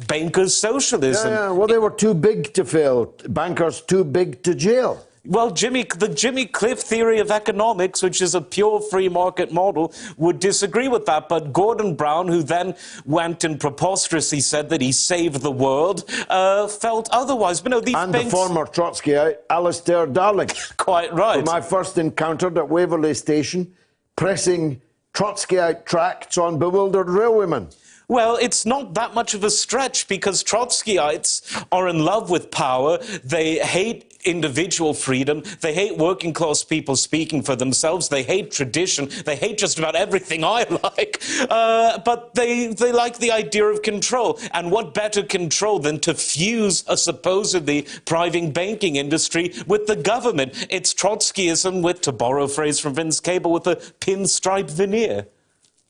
banker's socialism. Yeah, well, they were too big to fail. Bankers too big to jail. Well, the Jimmy Cliff theory of economics, which is a pure free market model, would disagree with that. But Gordon Brown, who then went and preposterously said that he saved the world, felt otherwise. But no, these and banks... the former Trotskyite, Alistair Darling. Quite right. Whom I first encountered at Waverley Station, pressing Trotskyite tracts on bewildered railwaymen. Well, it's not that much of a stretch, because Trotskyites are in love with power. They hate individual freedom. They hate working class people speaking for themselves. They hate tradition. They hate just about everything I like. But they like the idea of control. And what better control than to fuse a supposedly thriving banking industry with the government? It's Trotskyism with, to borrow a phrase from Vince Cable, with a pinstripe veneer.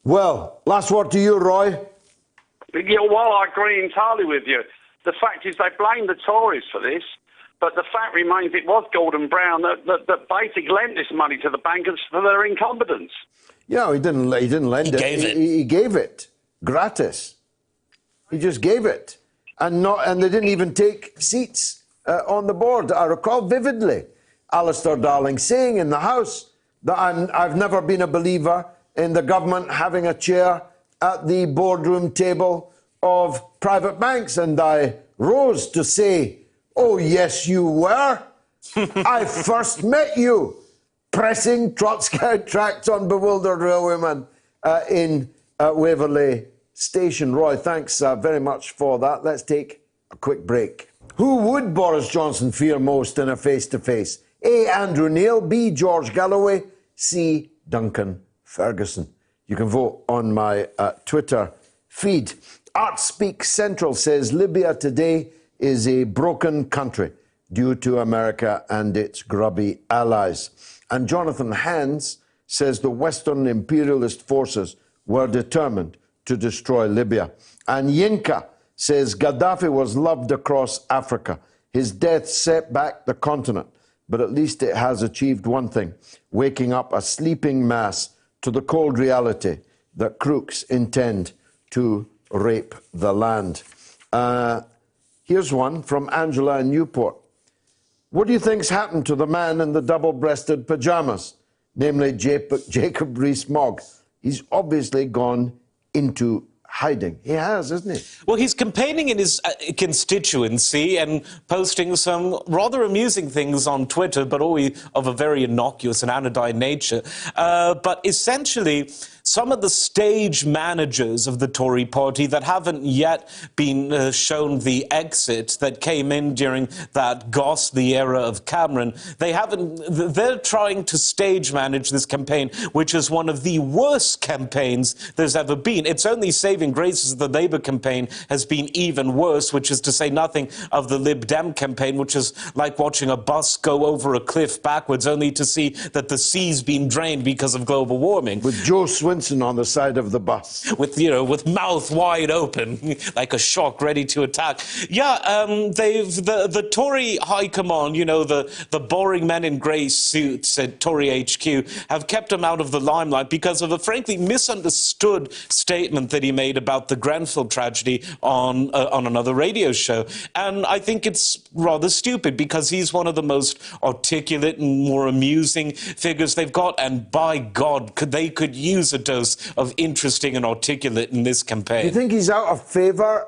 Well, last word to you, Roy. Yeah, well, I agree entirely with you. The fact is they blame the Tories for this, but the fact remains it was Gordon Brown that basically lent this money to the bankers for their incompetence. Yeah, he didn't lend it. He gave it gratis. He just gave it, and they didn't even take seats on the board. I recall vividly Alistair Darling saying in the House that I've never been a believer in the government having a chair at the boardroom table of private banks, and I rose to say, oh, yes, you were. I first met you pressing Trotskyite tracts on bewildered railwaymen in Waverley Station. Roy, thanks very much for that. Let's take a quick break. Who would Boris Johnson fear most in a face-to-face? A. Andrew Neil, B. George Galloway, C. Duncan Ferguson. You can vote on my Twitter feed. ArtSpeak Central says Libya today is a broken country. due to America and its grubby allies. And Jonathan Hands says the Western imperialist forces were determined to destroy Libya. And Yinka says Gaddafi was loved across Africa. His death set back the continent, but at least it has achieved one thing, waking up a sleeping mass to the cold reality that crooks intend to rape the land. Here's one from Angela in Newport. What do you think's happened to the man in the double-breasted pajamas, namely Jacob Rees-Mogg? He's obviously gone into hiding. He has, isn't he? Well, he's campaigning in his constituency and posting some rather amusing things on Twitter, but all of a very innocuous and anodyne nature. But essentially, some of the stage managers of the Tory party that haven't yet been shown the exit that came in during that ghastly era of Cameron, they're trying to stage manage this campaign, which is one of the worst campaigns there's ever been. It's only saving grace the Labour campaign has been even worse, which is to say nothing of the Lib Dem campaign, which is like watching a bus go over a cliff backwards, only to see that the sea's been drained because of global warming. With Joe Swinson on the side of the bus. With mouth wide open, like a shark ready to attack. Yeah, the Tory high command, the boring men in grey suits at Tory HQ, have kept him out of the limelight because of a frankly misunderstood statement that he made about the Grenfell tragedy on another radio show. And I think it's rather stupid because he's one of the most articulate and more amusing figures they've got, and by God, they could use a dose of interesting and articulate in this campaign. Do you think he's out of favour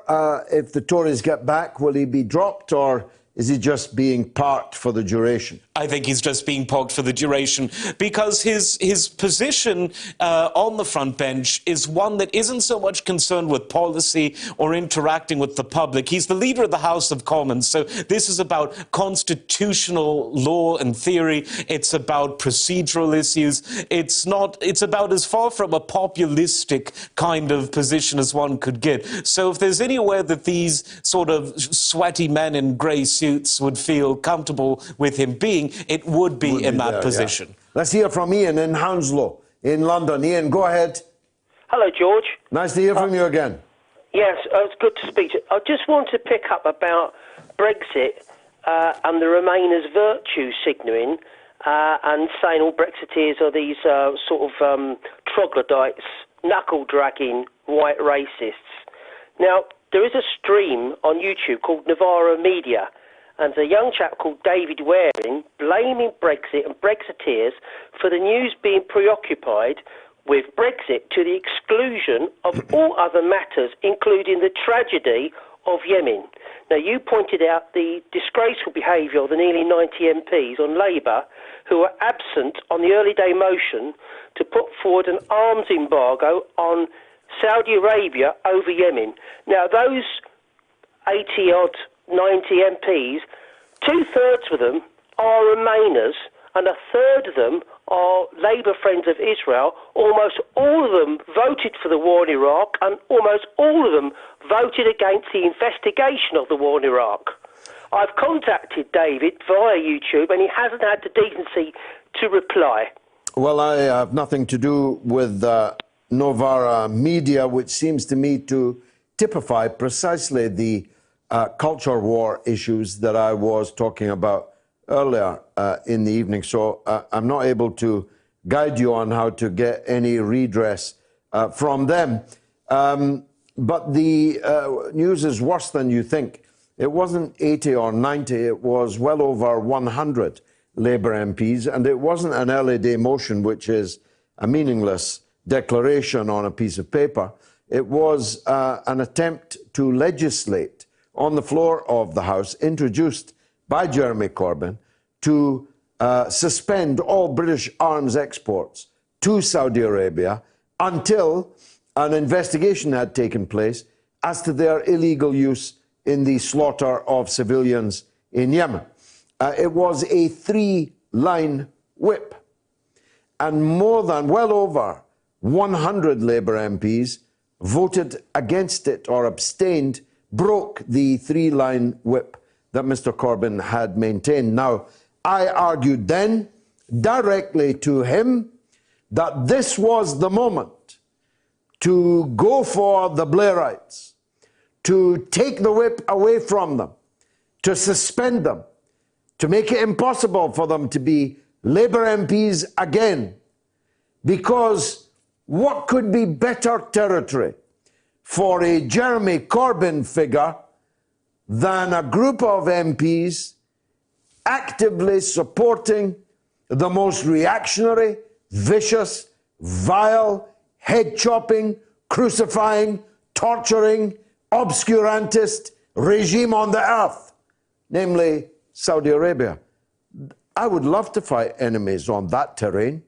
if the Tories get back? Will he be dropped, or is he just being parked for the duration? I think he's just being parked for the duration because his position on the front bench is one that isn't so much concerned with policy or interacting with the public. He's the leader of the House of Commons, so this is about constitutional law and theory. It's about procedural issues. It's about as far from a populistic kind of position as one could get. So if there's anywhere that these sort of sweaty men in grey suits would feel comfortable with him being, it would be in that position. Yeah. Let's hear from Ian in Hounslow in London. Ian, go ahead. Hello, George. Nice to hear from you again. Yes, it's good to speak to you. I just want to pick up about Brexit and the Remainers' virtue signalling and saying all Brexiteers are these sort of troglodytes, knuckle-dragging white racists. Now, there is a stream on YouTube called Navarro Media, and a young chap called David Waring blaming Brexit and Brexiteers for the news being preoccupied with Brexit to the exclusion of all other matters, including the tragedy of Yemen. Now, you pointed out the disgraceful behaviour of the nearly 90 MPs on Labour who were absent on the early day motion to put forward an arms embargo on Saudi Arabia over Yemen. Now, those 80-odd 90 MPs, two-thirds of them are Remainers and a third of them are Labour friends of Israel. Almost all of them voted for the war in Iraq and almost all of them voted against the investigation of the war in Iraq. I've contacted David via YouTube and he hasn't had the decency to reply. Well, I have nothing to do with Novara Media, which seems to me to typify precisely the culture war issues that I was talking about earlier in the evening. So I'm not able to guide you on how to get any redress from them. But the news is worse than you think. It wasn't 80 or 90, it was well over 100 Labour MPs, and it wasn't an early day motion, which is a meaningless declaration on a piece of paper. It was an attempt to legislate on the floor of the House, introduced by Jeremy Corbyn, to suspend all British arms exports to Saudi Arabia until an investigation had taken place as to their illegal use in the slaughter of civilians in Yemen. It was a 3-line whip, and well over 100 Labour MPs voted against it or abstained, broke the 3-line whip that Mr. Corbyn had maintained. Now, I argued then directly to him that this was the moment to go for the Blairites, to take the whip away from them, to suspend them, to make it impossible for them to be Labour MPs again. Because what could be better territory for a Jeremy Corbyn figure than a group of MPs actively supporting the most reactionary, vicious, vile, head-chopping, crucifying, torturing, obscurantist regime on the earth, namely Saudi Arabia. I would love to fight enemies on that terrain.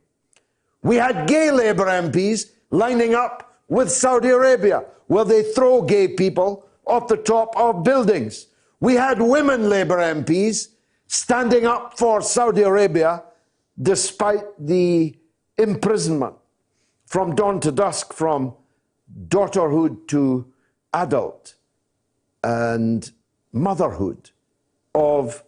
We had gay Labour MPs lining up with Saudi Arabia, where they throw gay people off the top of buildings. We had women Labour MPs standing up for Saudi Arabia despite the imprisonment from dawn to dusk, from daughterhood to adult and motherhood of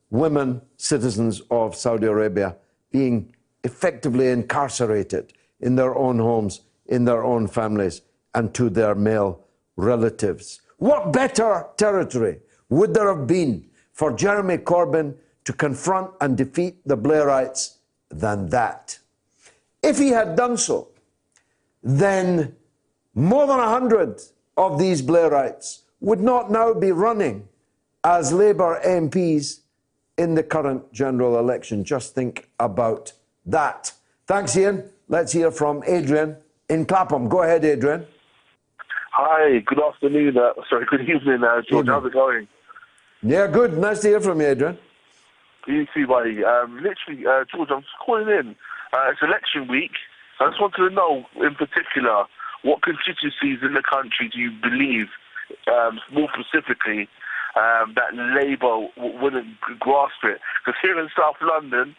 women citizens of Saudi Arabia being effectively incarcerated in their own homes, in their own families, and to their male relatives. What better territory would there have been for Jeremy Corbyn to confront and defeat the Blairites than that? If he had done so, then more than 100 of these Blairites would not now be running as Labour MPs in the current general election. Just think about that. Thanks, Ian. Let's hear from Adrian in Clapham. Go ahead, Adrian. Hi, good afternoon. Good evening, George. How's it going? Yeah, good. Nice to hear from you, Adrian. You too, buddy. George, I'm just calling in. It's election week. I just wanted to know, in particular, what constituencies in the country do you believe, more specifically, that Labour wouldn't grasp it? Because here in South London,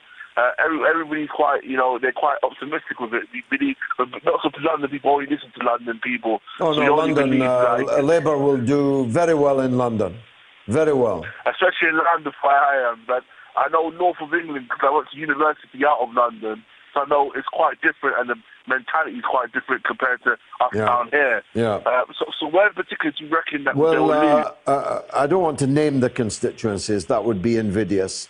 everybody's quite, they're quite optimistic with it. We believe, not so London people only listen to London people. Oh, so no, London, Labour will do very well in London. Very well. Especially in London, where I am. But I know north of England, because I went to university out of London, so I know it's quite different, and the mentality is quite different compared to us down here. Yeah. So where in particular do you reckon that they will lose? I don't want to name the constituencies. That would be invidious,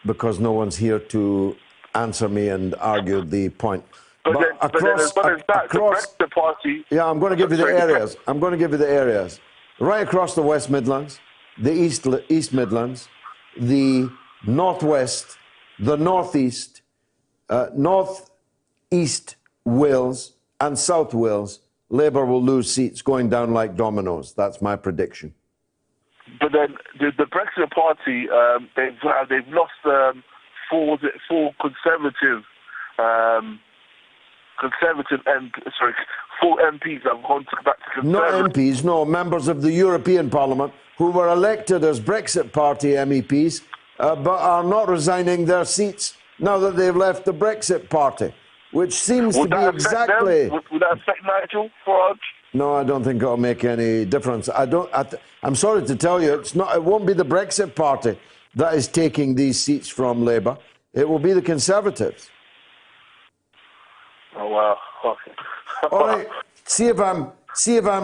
because no one's here to answer me and argue the point. But across the Brexit Party... Yeah, I'm going to give you the areas. I'm going to give you the areas. Right across the West Midlands, the East Midlands, the Northwest, the Northeast, North-East Wales and South Wales, Labour will lose seats going down like dominoes. That's my prediction. But then the Brexit Party, they've lost four Conservative four MPs have gone back to Conservative. Not MPs, no, members of the European Parliament who were elected as Brexit Party MEPs, but are not resigning their seats now that they've left the Brexit Party, which seems to be exactly... Would that affect Nigel Farage? No, I don't think it'll make any difference. I'm sorry to tell you, it won't be the Brexit Party that is taking these seats from Labour. It will be the Conservatives. Oh, wow. Okay. All right, see if I'm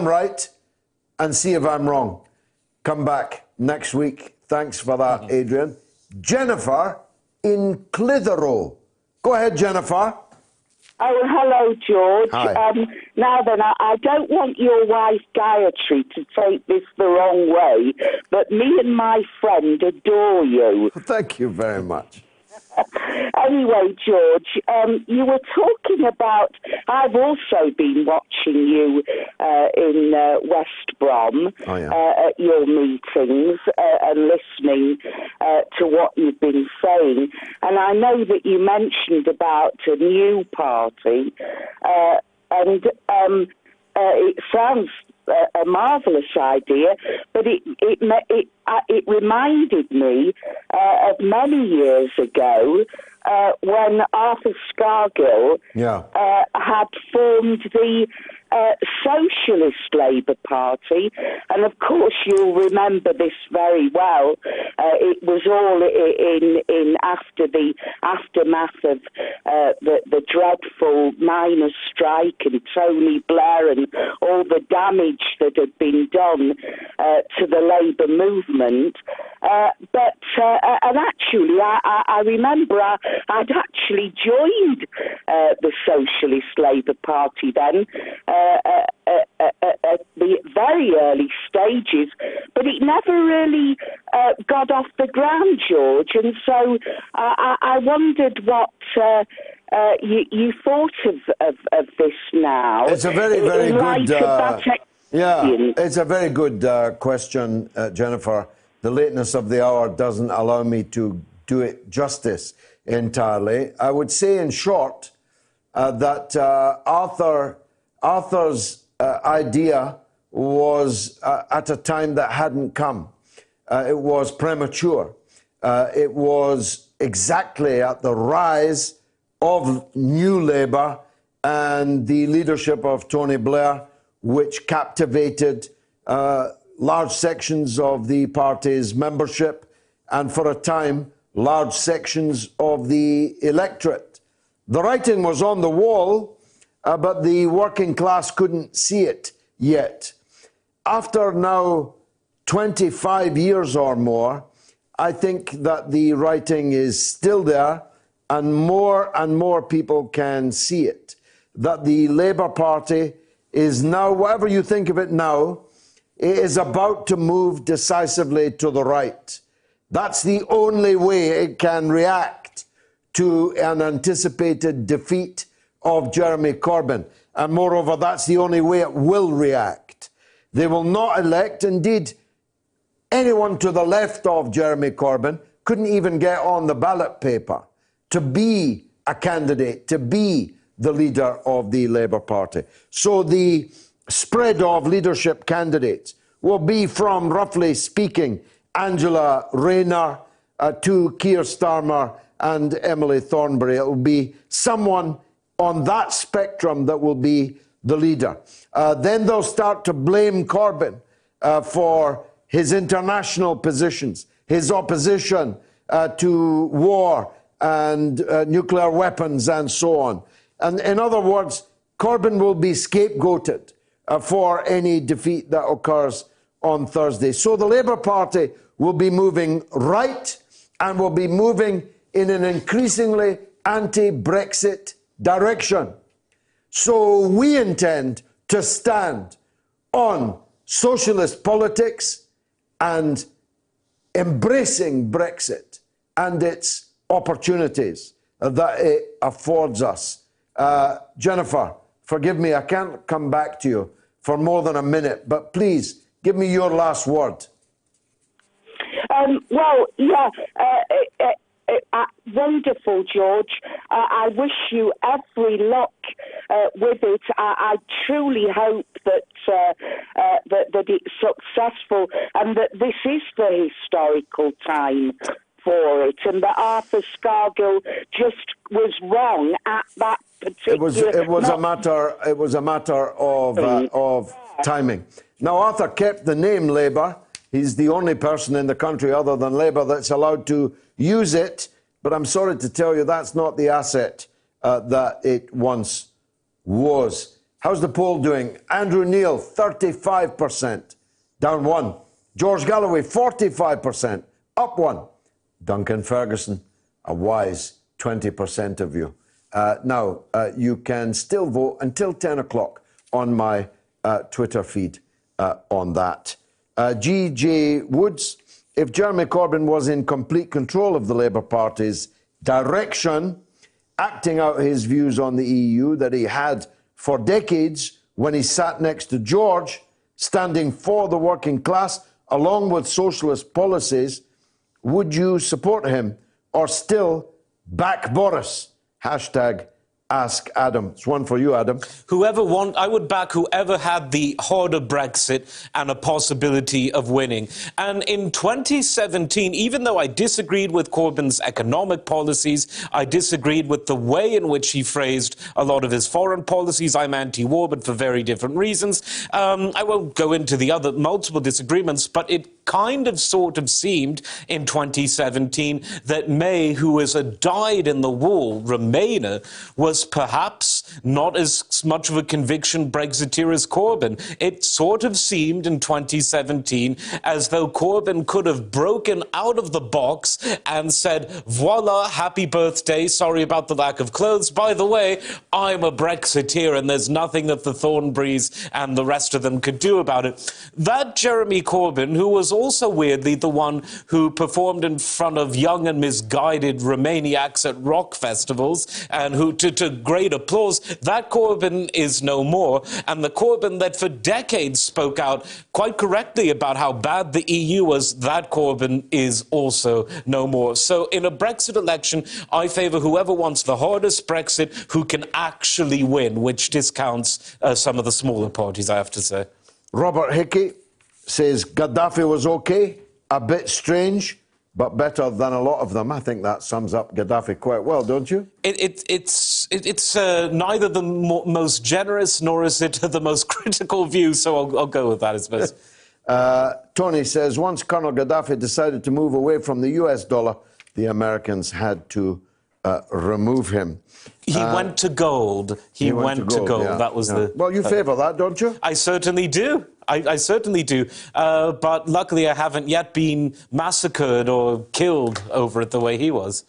right and see if I'm wrong. Come back next week. Thanks for that, Adrian. Jennifer in Clitheroe. Go ahead, Jennifer. Oh, hello, George. Hi. Now then, I don't want your wife, Gayatri, to take this the wrong way, but me and my friend adore you. Thank you very much. Anyway, George, you were talking about... I've also been watching you in West Brom at your meetings and listening to what you've been saying. And I know that you mentioned about a new party, and it sounds a marvellous idea, but it reminded me of many years ago when Arthur Scargill had formed the Socialist Labour Party, and of course you'll remember this very well. It was all in after the aftermath of the dreadful miners' strike and Tony Blair and all the damage that had been done to the Labour movement. And actually, I remember I'd actually joined the Socialist Labour Party then at the very early stages, but it never really got off the ground, George. And so I wondered what you thought of this now. It's a very, very good. It's a very good question, Jennifer. The lateness of the hour doesn't allow me to do it justice entirely. I would say, in short, that Arthur's idea was at a time that hadn't come. It was premature. It was exactly at the rise of New Labour and the leadership of Tony Blair, which captivated large sections of the party's membership and, for a time, large sections of the electorate. The writing was on the wall, but the working class couldn't see it yet. After now 25 years or more, I think that the writing is still there, and more people can see it. That the Labour Party is now, whatever you think of it now, it is about to move decisively to the right. That's the only way it can react to an anticipated defeat of Jeremy Corbyn. And moreover, that's the only way it will react. They will not elect, indeed, anyone to the left of Jeremy Corbyn couldn't even get on the ballot paper to be a candidate, to be the leader of the Labour Party. So the spread of leadership candidates will be from, roughly speaking, Angela Rayner to Keir Starmer and Emily Thornberry. It will be someone on that spectrum that will be the leader. Then they'll start to blame Corbyn for his international positions, his opposition to war and nuclear weapons and so on. And in other words, Corbyn will be scapegoated for any defeat that occurs on Thursday. So the Labour Party will be moving right and will be moving in an increasingly anti-Brexit direction. So we intend to stand on socialist politics and embracing Brexit and its opportunities that it affords us. Jennifer, forgive me, I can't come back to you for more than a minute, but please give me your last word. Wonderful, George. I wish you every luck with it. I truly hope that it's successful and that this is the historical time for it, and that Arthur Scargill just was wrong at that particular. It was a matter of timing. Now, Arthur kept the name Labour. He's the only person in the country other than Labour that's allowed to use it. But I'm sorry to tell you that's not the asset that it once was. How's the poll doing? Andrew Neil, 35%, down 1. George Galloway, 45%, up 1. Duncan Ferguson, a wise 20% of you. Now, you can still vote until 10 o'clock on my Twitter feed on that. G.J. Woods, if Jeremy Corbyn was in complete control of the Labour Party's direction, acting out his views on the EU that he had for decades when he sat next to George, standing for the working class along with socialist policies, would you support him or still back Boris? Hashtag ask Adam. It's one for you, Adam. I would back whoever had the harder Brexit and a possibility of winning. And in 2017, even though I disagreed with Corbyn's economic policies, I disagreed with the way in which he phrased a lot of his foreign policies. I'm anti-war, but for very different reasons. I won't go into the other multiple disagreements, but it kind of sort of seemed in 2017 that May, who was a dyed-in-the-wool Remainer, was perhaps not as much of a conviction Brexiteer as Corbyn. It sort of seemed in 2017 as though Corbyn could have broken out of the box and said, voila, happy birthday, sorry about the lack of clothes. By the way, I'm a Brexiteer and there's nothing that the Thornberrys and the rest of them could do about it. That Jeremy Corbyn, who was also weirdly the one who performed in front of young and misguided Romaniacs at rock festivals and who, to great applause, that Corbyn is no more. And the Corbyn that for decades spoke out quite correctly about how bad the EU was, that Corbyn is also no more. So in a Brexit election, I favour whoever wants the hardest Brexit who can actually win, which discounts some of the smaller parties, I have to say. Robert Hickey says Gaddafi was okay, a bit strange, but better than a lot of them. I think that sums up Gaddafi quite well, don't you? It's neither the most generous nor is it the most critical view, so I'll go with that, I suppose. Tony says, once Colonel Gaddafi decided to move away from the US dollar, the Americans had to remove him. He went to gold. He went to gold. Yeah, that was the... Well, you favour that, don't you? I certainly do. I certainly do. But luckily I haven't yet been massacred or killed over it the way he was.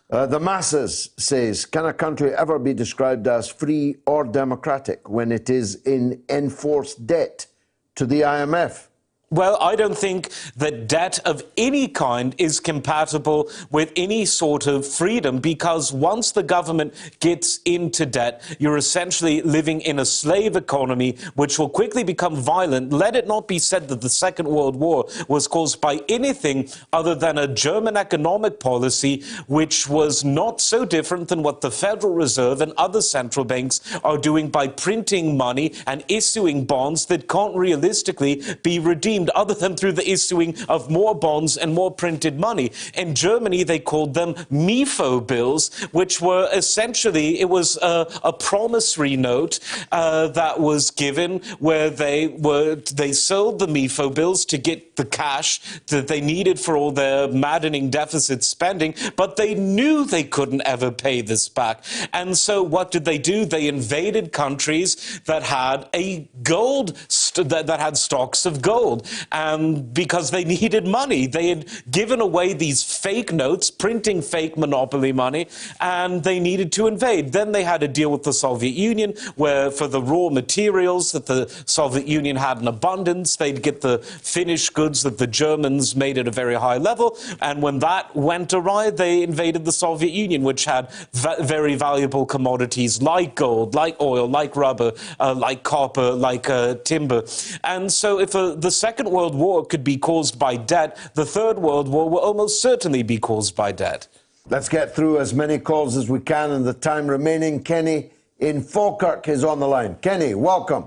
The Masses says, can a country ever be described as free or democratic when it is in enforced debt to the IMF? Well, I don't think that debt of any kind is compatible with any sort of freedom, because once the government gets into debt, you're essentially living in a slave economy, which will quickly become violent. Let it not be said that the Second World War was caused by anything other than a German economic policy, which was not so different than what the Federal Reserve and other central banks are doing by printing money and issuing bonds that can't realistically be redeemed other than through the issuing of more bonds and more printed money. In Germany, they called them MIFO bills, which were essentially, it was a promissory note that was given where they sold the MIFO bills to get the cash that they needed for all their maddening deficit spending, but they knew they couldn't ever pay this back. And so what did they do? They invaded countries that had that had stocks of gold. And because they needed money, they had given away these fake notes, printing fake monopoly money, and they needed to invade. Then they had to deal with the Soviet Union, where for the raw materials that the Soviet Union had in abundance, they'd get the finished goods that the Germans made at a very high level. And when that went awry, they invaded the Soviet Union, which had very valuable commodities like gold, like oil, like rubber, like copper, like timber. And so if the Second World War could be caused by debt, the Third World War will almost certainly be caused by debt. Let's get through as many calls as we can in the time remaining. Kenny in Falkirk is on the line. Kenny, welcome.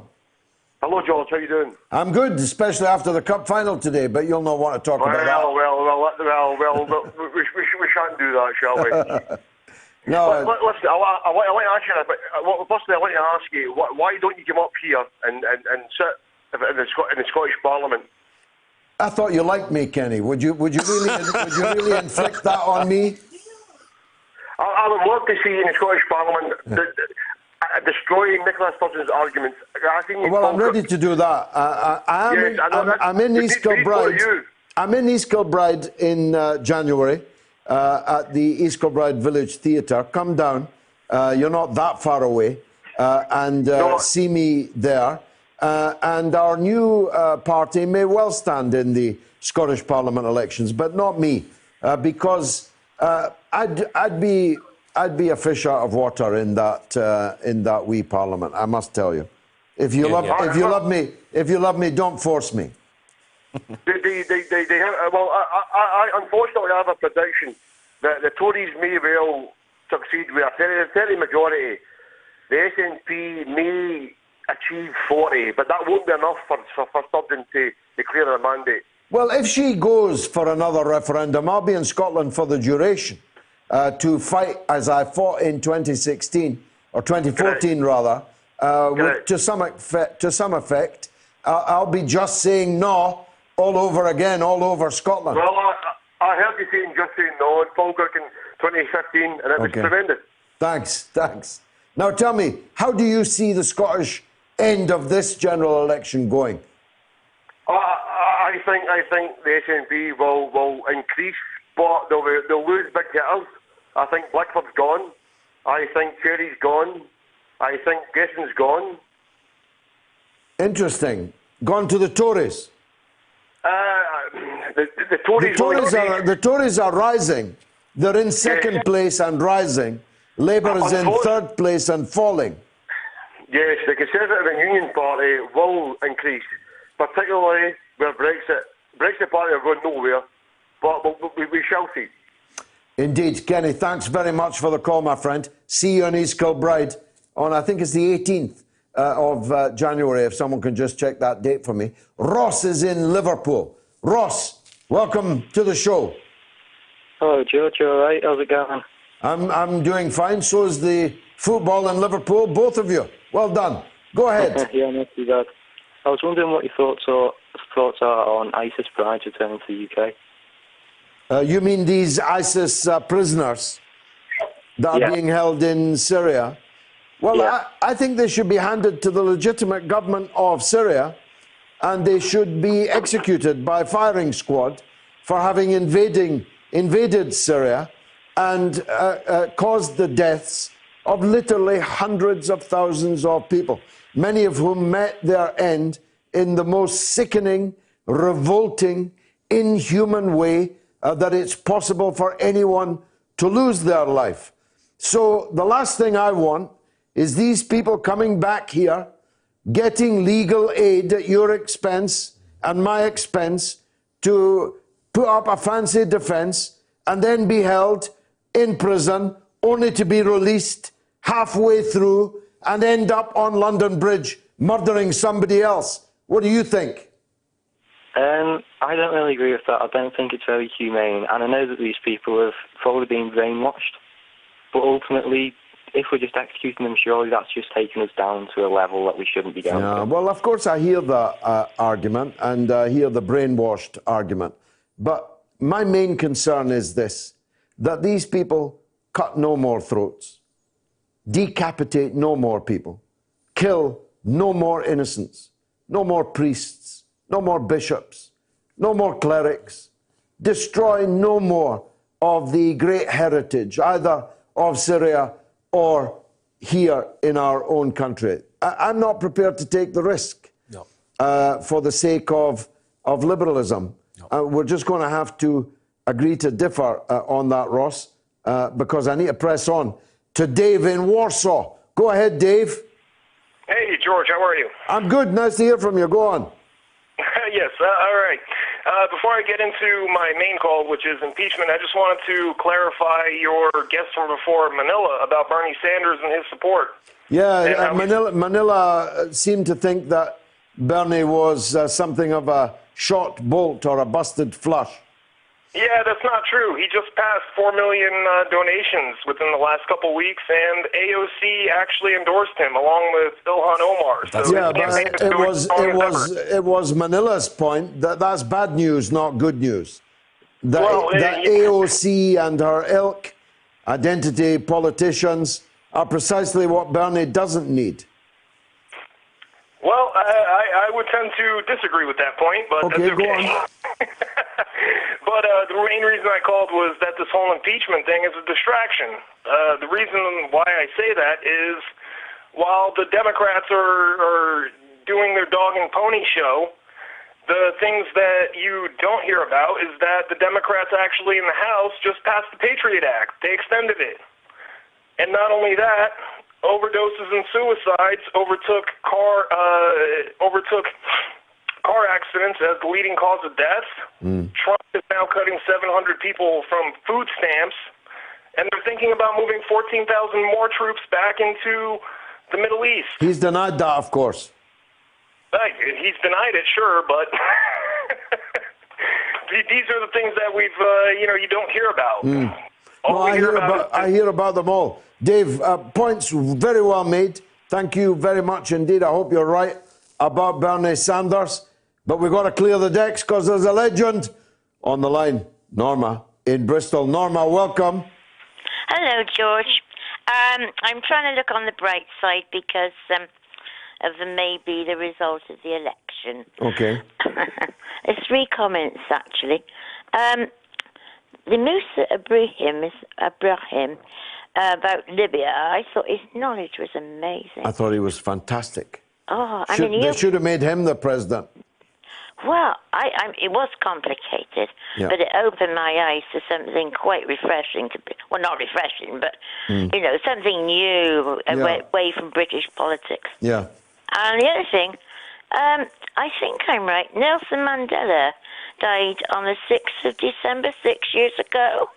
Hello, George. How you doing? I'm good, especially after the Cup final today, but you'll not want to talk about that. Well, we shan't do that, shall we? No. Listen, I want to ask you, firstly, I want to ask you, why don't you come up here and sit in the Scottish Parliament? I thought you liked me, Kenny. Would you really inflict that on me? I would love to see you in the Scottish Parliament destroying Nicola Sturgeon's arguments. I'm ready to do that. I'm in East Kilbride. I'm in East Kilbride in January at the East Kilbride Village Theatre. Come down. You're not that far away. And see me there. And our new party may well stand in the Scottish Parliament elections, but not me, because I'd be a fish out of water in that wee Parliament. I must tell you, if you love me, don't force me. Unfortunately, I have a prediction that the Tories may well succeed with a 30 majority the SNP may achieve 40, but that won't be enough for Sturgeon to declare a mandate. Well, if she goes for another referendum, I'll be in Scotland for the duration to fight as I fought in 2016, or 2014 rather, to some effect. I'll be just saying no all over again, all over Scotland. Well, I heard you saying just saying no in Falkirk in 2015, and it was tremendous. Thanks. Now tell me, how do you see the Scottish end of this general election going? I think the SNP will increase, but they'll lose big hitters. I think Blackford's gone. I think Cherry's gone. I think Gesson's gone. Interesting. Gone to the Tories. The Tories are rising. They're in second place and rising. Labour is in third place and falling. Yes, the Conservative and Union Party will increase, particularly where Brexit Party are going nowhere, but we shall see. Indeed. Kenny, thanks very much for the call, my friend. See you in East Kilbride on, I think it's the 18th of January, if someone can just check that date for me. Ross is in Liverpool. Ross, welcome to the show. Hello, George. You all right? How's it going? I'm doing fine. So is the football in Liverpool. Both of you. Well done. Go ahead. Yeah, not too bad. I was wondering what your thoughts are on ISIS brides returning to the UK. You mean these ISIS prisoners that are being held in Syria? Well, I think they should be handed to the legitimate government of Syria, and they should be executed by firing squad for having invaded Syria and caused the deaths of literally hundreds of thousands of people, many of whom met their end in the most sickening, revolting, inhuman way that it's possible for anyone to lose their life. So the last thing I want is these people coming back here, getting legal aid at your expense and my expense to put up a fancy defense and then be held in prison only to be released halfway through and end up on London Bridge murdering somebody else. What do you think? I don't really agree with that. I don't think it's very humane. And I know that these people have probably been brainwashed. But ultimately, if we're just executing them, surely that's just taking us down to a level that we shouldn't be going to. Well, of course, I hear the argument and I hear the brainwashed argument. But my main concern is this, that these people cut no more throats, decapitate no more people, kill no more innocents, no more priests, no more bishops, no more clerics, destroy no more of the great heritage, either of Syria or here in our own country. I'm not prepared to take the risk for the sake of liberalism. We're just going to have to agree to differ on that, Ross, because I need to press on to Dave in Warsaw. Go ahead, Dave. Hey, George, how are you? I'm good. Nice to hear from you. Go on. Yes, all right. Before I get into my main call, which is impeachment, I just wanted to clarify your guest from before, Manila, about Bernie Sanders and his support. Yeah, Manila seemed to think that Bernie was something of a shot bolt or a busted flush. Yeah, that's not true. He just passed 4 million donations within the last couple of weeks, and AOC actually endorsed him along with Ilhan Omar. So yeah, but it was Manila's point that that's bad news, not good news. That AOC and her ilk, identity politicians, are precisely what Bernie doesn't need. Well, I would tend to disagree with that point, but okay, that's okay. Go on. But the main reason I called was that this whole impeachment thing is a distraction. The reason why I say that is while the Democrats are doing their dog and pony show, the things that you don't hear about is that the Democrats actually in the House just passed the Patriot Act. They extended it. And not only that, overdoses and suicides overtook car accidents as the leading cause of death. Trump is now cutting 700 people from food stamps, and they're thinking about moving 14,000 more troops back into the Middle East. He's denied that, of course. He's denied it, sure, but these are the things that we've, you don't hear about. No, I hear about them all. Dave, points very well made. Thank you very much indeed. I hope you're right about Bernie Sanders. But we've got to clear the decks because there's a legend on the line. Norma in Bristol. Norma, welcome. Hello, George. I'm trying to look on the bright side because of maybe the result of the election. Okay. There's 3 comments, actually. The Moussa Ibrahim about Libya, I thought his knowledge was amazing. I thought he was fantastic. Oh, They should have made him the president. Well, it was complicated, Yeah. but it opened my eyes to something quite refreshing. Well, not refreshing, but, something new away from British politics. Yeah. And the other thing, I think I'm right. Nelson Mandela died on the 6th of December, 6 years ago.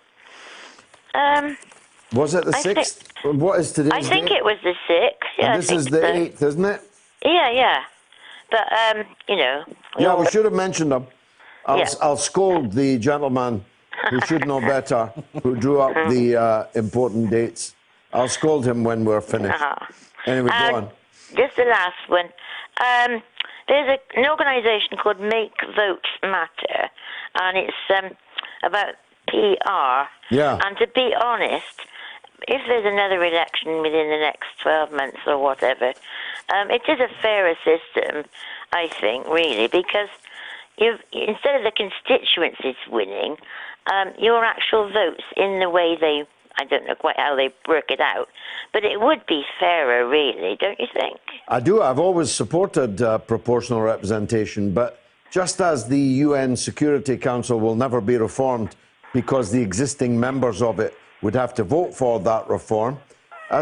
Was it the 6th? What is today's I think date? it was the 6th. Yeah, And this is the 8th, isn't it? Yeah. But, Yeah, we should have mentioned him. Yeah. I'll scold the gentleman who should know better, who drew up the important dates. I'll scold him when we're finished. Anyway, go on. Just the last one. There's an organisation called Make Votes Matter, and it's about PR. Yeah. And to be honest, if there's another election within the next 12 months or whatever, it is a fairer system, I think, really, because instead of the constituencies winning, your actual votes in the way they, I don't know quite how they work it out, but it would be fairer, really, don't you think? I do. I've always supported proportional representation, but just as the UN Security Council will never be reformed because the existing members of it would have to vote for that reform,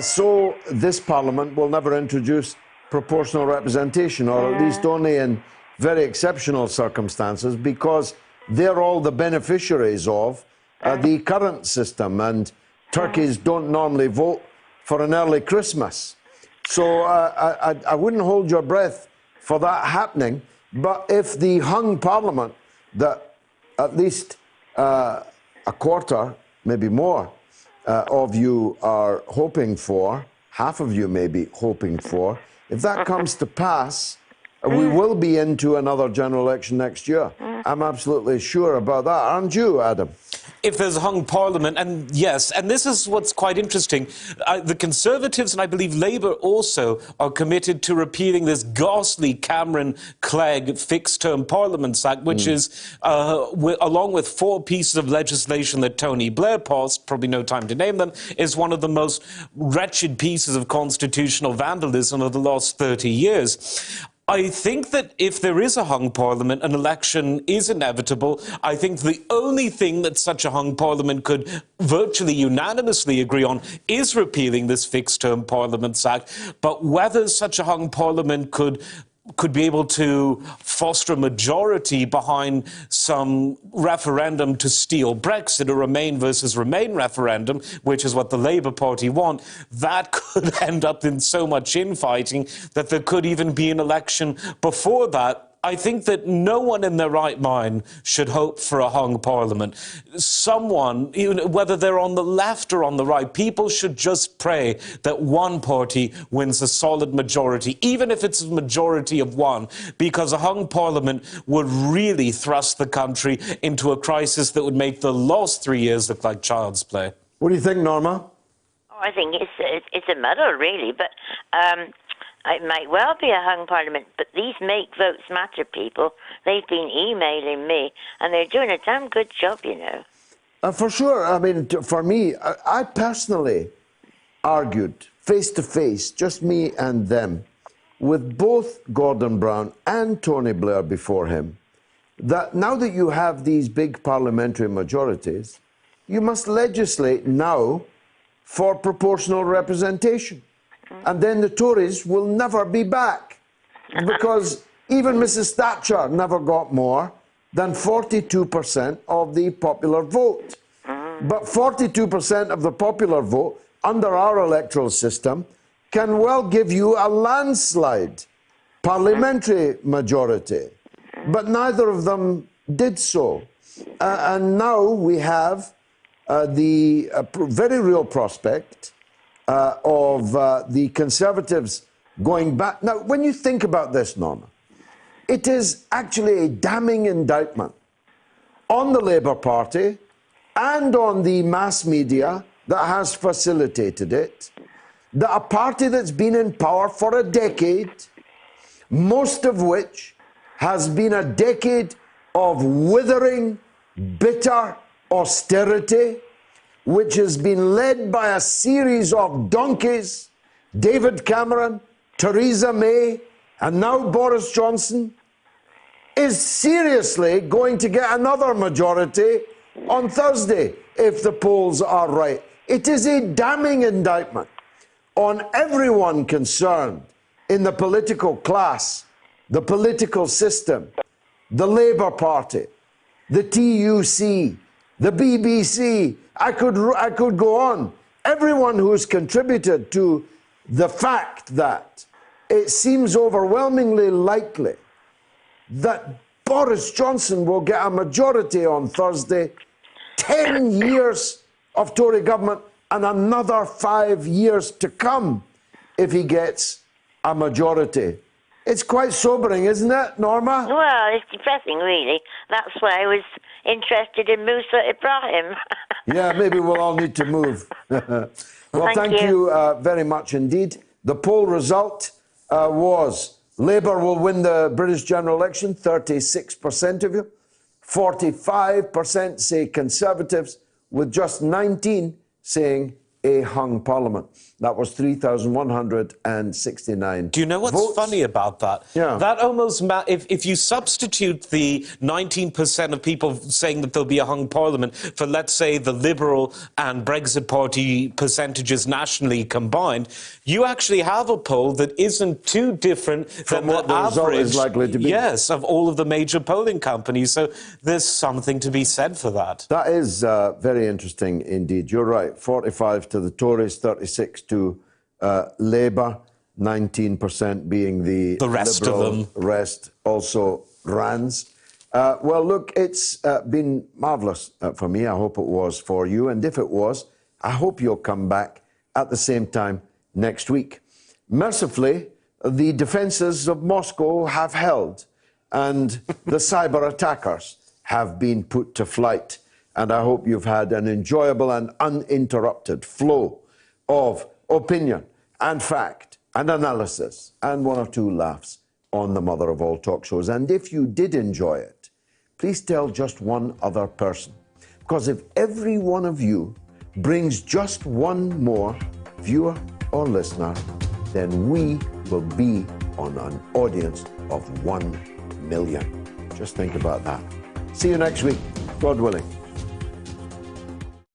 so this Parliament will never introduce proportional representation, or at least only in very exceptional circumstances, because they're all the beneficiaries of the current system, and turkeys don't normally vote for an early Christmas. So I wouldn't hold your breath for that happening, but if the hung Parliament that at least a quarter, maybe more, of you are hoping for, half of you may be hoping for, if that comes to pass, we will be into another general election next year. I'm absolutely sure about that. Aren't you, Adam? If there's a hung parliament, and yes, and this is what's quite interesting, the Conservatives and I believe Labour also are committed to repealing this ghastly Cameron-Clegg fixed-term Parliaments Act, which is, along with 4 pieces of legislation that Tony Blair passed, probably no time to name them, is one of the most wretched pieces of constitutional vandalism of the last 30 years. I think that if there is a hung parliament, an election is inevitable. I think the only thing that such a hung parliament could virtually unanimously agree on is repealing this fixed-term Parliaments Act. But whether such a hung parliament could be able to foster a majority behind some referendum to steal Brexit, a Remain versus Remain referendum, which is what the Labour Party want, that could end up in so much infighting that there could even be an election before that. I think that no one in their right mind should hope for a hung parliament. Someone, whether they're on the left or on the right, people should just pray that one party wins a solid majority, even if it's a majority of 1, because a hung parliament would really thrust the country into a crisis that would make the last 3 years look like child's play. What do you think, Norma? Oh, I think it's a muddle, really, but it might well be a hung parliament, but these Make Votes Matter people, they've been emailing me, and they're doing a damn good job, you know. For sure. I mean, for me, I personally argued face-to-face, just me and them, with both Gordon Brown and Tony Blair before him, that now that you have these big parliamentary majorities, you must legislate now for proportional representation. And then the Tories will never be back, because even Mrs. Thatcher never got more than 42% of the popular vote. But 42% of the popular vote under our electoral system can well give you a landslide parliamentary majority, but neither of them did so. And now we have the very real prospect of the Conservatives going back. Now, when you think about this, Norma, it is actually a damning indictment on the Labour Party and on the mass media that has facilitated it, that a party that's been in power for a decade, most of which has been a decade of withering, bitter austerity, which has been led by a series of donkeys, David Cameron, Theresa May, and now Boris Johnson, is seriously going to get another majority on Thursday, if the polls are right. It is a damning indictment on everyone concerned in the political class, the political system, the Labour Party, the TUC, the BBC. I could go on. Everyone who's contributed to the fact that it seems overwhelmingly likely that Boris Johnson will get a majority on Thursday, 10 years of Tory government and another 5 years to come if he gets a majority. It's quite sobering, isn't it, Norma? Well, it's depressing, really. That's why I was interested in Moussa Ibrahim. Yeah, maybe we'll all need to move. Well, thank you very much indeed. The poll result was Labour will win the British general election, 36% of you. 45% say Conservatives, with just 19 saying a hung parliament. That was 3,169. Do you know what's votes. funny about that? Yeah. That almost if you substitute the 19% of people saying that there'll be a hung parliament for, let's say, the Liberal and Brexit Party percentages nationally combined, you actually have a poll that isn't too different from than what the the result average, is likely to be. Yes, of all of the major polling companies. So there's something to be said for that. That is very interesting indeed. You're right. 45 to the Tories, 36 to Labour, 19% being the rest Liberal, of them. Rest also Rands. Well, look, it's been marvellous for me. I hope it was for you. And if it was, I hope you'll come back at the same time next week. Mercifully, the defences of Moscow have held and the cyber attackers have been put to flight. And I hope you've had an enjoyable and uninterrupted flow of opinion and fact and analysis and one or two laughs on the mother of all talk shows. And if you did enjoy it, please tell just one other person. Because if every one of you brings just one more viewer or listener, then we will be on an audience of 1 million. Just think about that. See you next week, God willing.